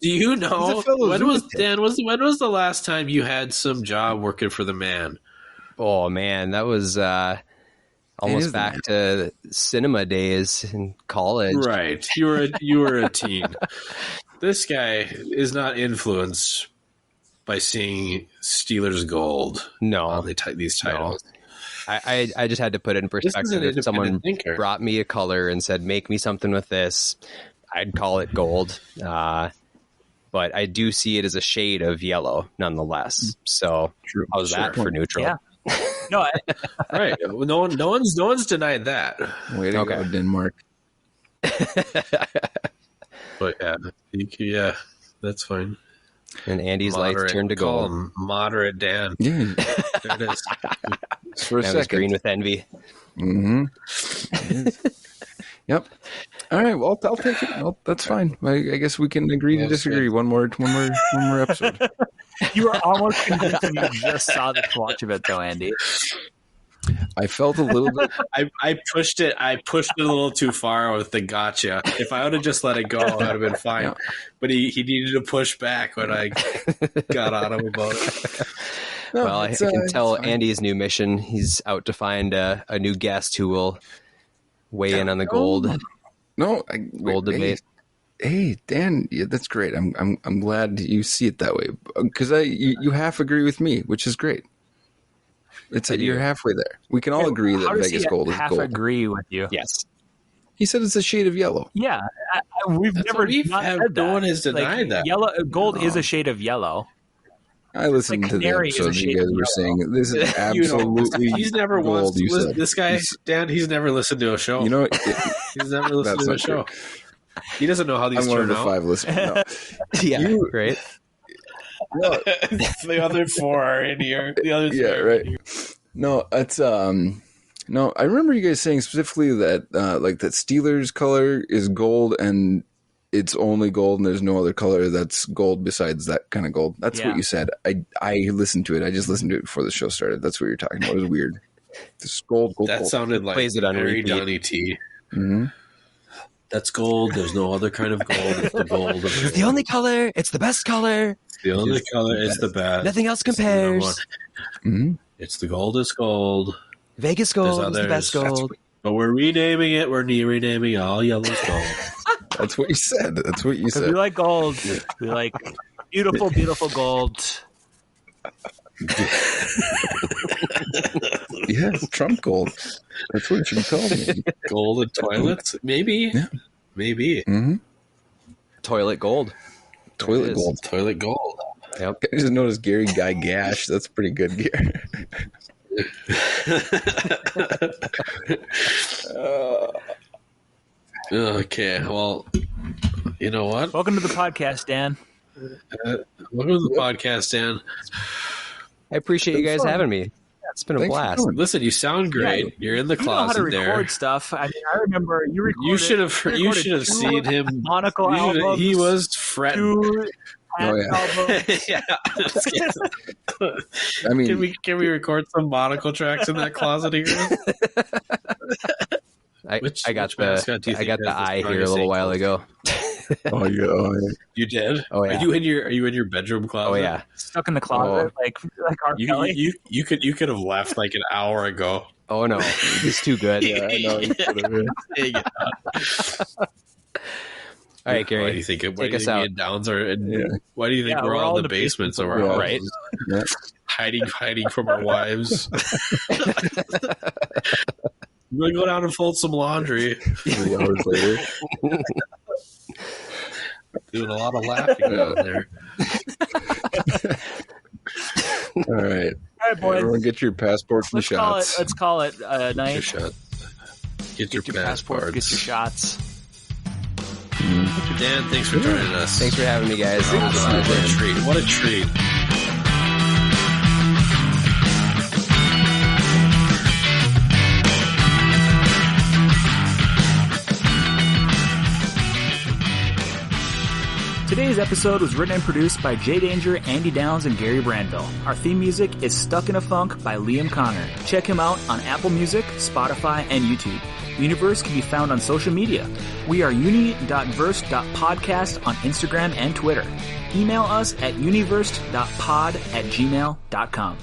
Do you He's know a fellow when was lunatic. Dan? When was the last time you had some job working for the man? Oh man, that was It almost is back to cinema days in college. Right, you were a teen. This guy is not influenced by seeing Steelers gold No. on these titles. I just had to put it in This is perspective. an If someone independent thinker. brought me a color and said, make me something with this, I'd call it gold. But I do see it as a shade of yellow nonetheless. So how's that for neutral? Yeah. No, Right. No one's denied that. Way to go, Denmark. But yeah, that's fine. And Andy's lights turned to call gold. him Moderate Dan. Yeah, There it is. for a I was second. green with envy. Mm-hmm. Yep. All right. Well, I'll take it. Well, that's fine. I guess we can agree to disagree. One more episode. you were almost convinced when you just saw the swatch of it, though, Andy. I felt a little bit. I pushed it a little too far with the gotcha. If I would have just let it go, it would have been fine. Yeah. But he needed to push back when I got on him about it. No, Well, I can tell Andy's new mission. He's out to find a new guest who will weigh in on the gold debate. Hey, Dan, yeah, that's great. I'm glad you see it that way because you half agree with me, which is great. You're halfway there. We can all agree that Vegas gold is half gold. agree with you. Yes. He said it's a shade of yellow. Yeah, we've never not said that. no one has denied that. Yellow gold is a shade of yellow. I listened to the canary is a episode. You shade guys of were saying this is absolutely. He's never gold, once. you said. This guy, Dan, he's never listened to a show. You know, He's never listened That's to a not show. true. He doesn't know how these I'm one of turn the out. 5 listeners. No. Yeah, right. The other 4 are in here. The other 3 Yeah, are right. in here. No, it's no. I remember you guys saying specifically that like that Steelers color is gold and it's only gold and there's no other color that's gold besides that kind of gold. That's what you said. I listened to it. I just listened to it before the show started. That's what you're talking about. It was weird. This gold. That sounded like Plays it on very repeat. Donnie T. Mm-hmm. That's gold. There's no other kind of gold. It's the gold. Of It's the only color. It's the best color. the only color. It's the best. Nothing else It's the number compares. one. Mm-hmm. It's the goldest gold. Vegas There's gold is the best others. gold. But we're renaming it. We're renaming all yellow's gold. That's what you said. That's what you Because said. we like gold. We like beautiful, beautiful gold. Yeah, Trump gold. That's what you called me. Gold and toilets? Maybe. Yeah. Maybe. Mm-hmm. Toilet gold. Toilet is. gold. Toilet gold. Yep. I just noticed Gary Guy Gash. That's pretty good gear. Okay, well, you know what? Welcome to the podcast, Dan. Welcome to the podcast, Dan. I appreciate you guys having me. It's been a Thanks for blast. coming. Listen, you sound great. You're in the You know how to closet record there. stuff. I mean, I remember you recorded. You should have recorded seen him. Monocle albums. He was fretting. 2 Oh, yeah. albums. Yeah. I mean, Can we record some monocle tracks in that closet here? I got which mascot do you I think got the has the eye here a strongest little while ankles? ago. oh yeah. You did? Oh, yeah. Are you in your bedroom closet? Oh yeah. Stuck in the closet, like R. Kelly. You could have left like an hour ago. Oh no, it's too good. Yeah, I know. Dang it. All right, Why do Gary. you think? Take us out. Downs are? Yeah. Why do you think Yeah, we're all in the basements of our Yeah. houses, Right. Yeah. hiding from our wives? We're gonna go down and fold some laundry. 3 hours later. Doing a lot of laughing down there. All right. All right, boys. Everyone get your passports and shots. Let's call it a Get your night. shot. Get your Get your passport. passports. Get your shots. Dan, thanks for joining us. Thanks for having me, guys. What a treat. What a treat. Today's episode was written and produced by Jay Danger, Andy Downs, and Gary Brandville. Our theme music is Stuck in a Funk by Liam Connor. Check him out on Apple Music, Spotify, and YouTube. Uni-Versed can be found on social media. We are uni.versed.podcast on Instagram and Twitter. Email us at universed.pod@gmail.com.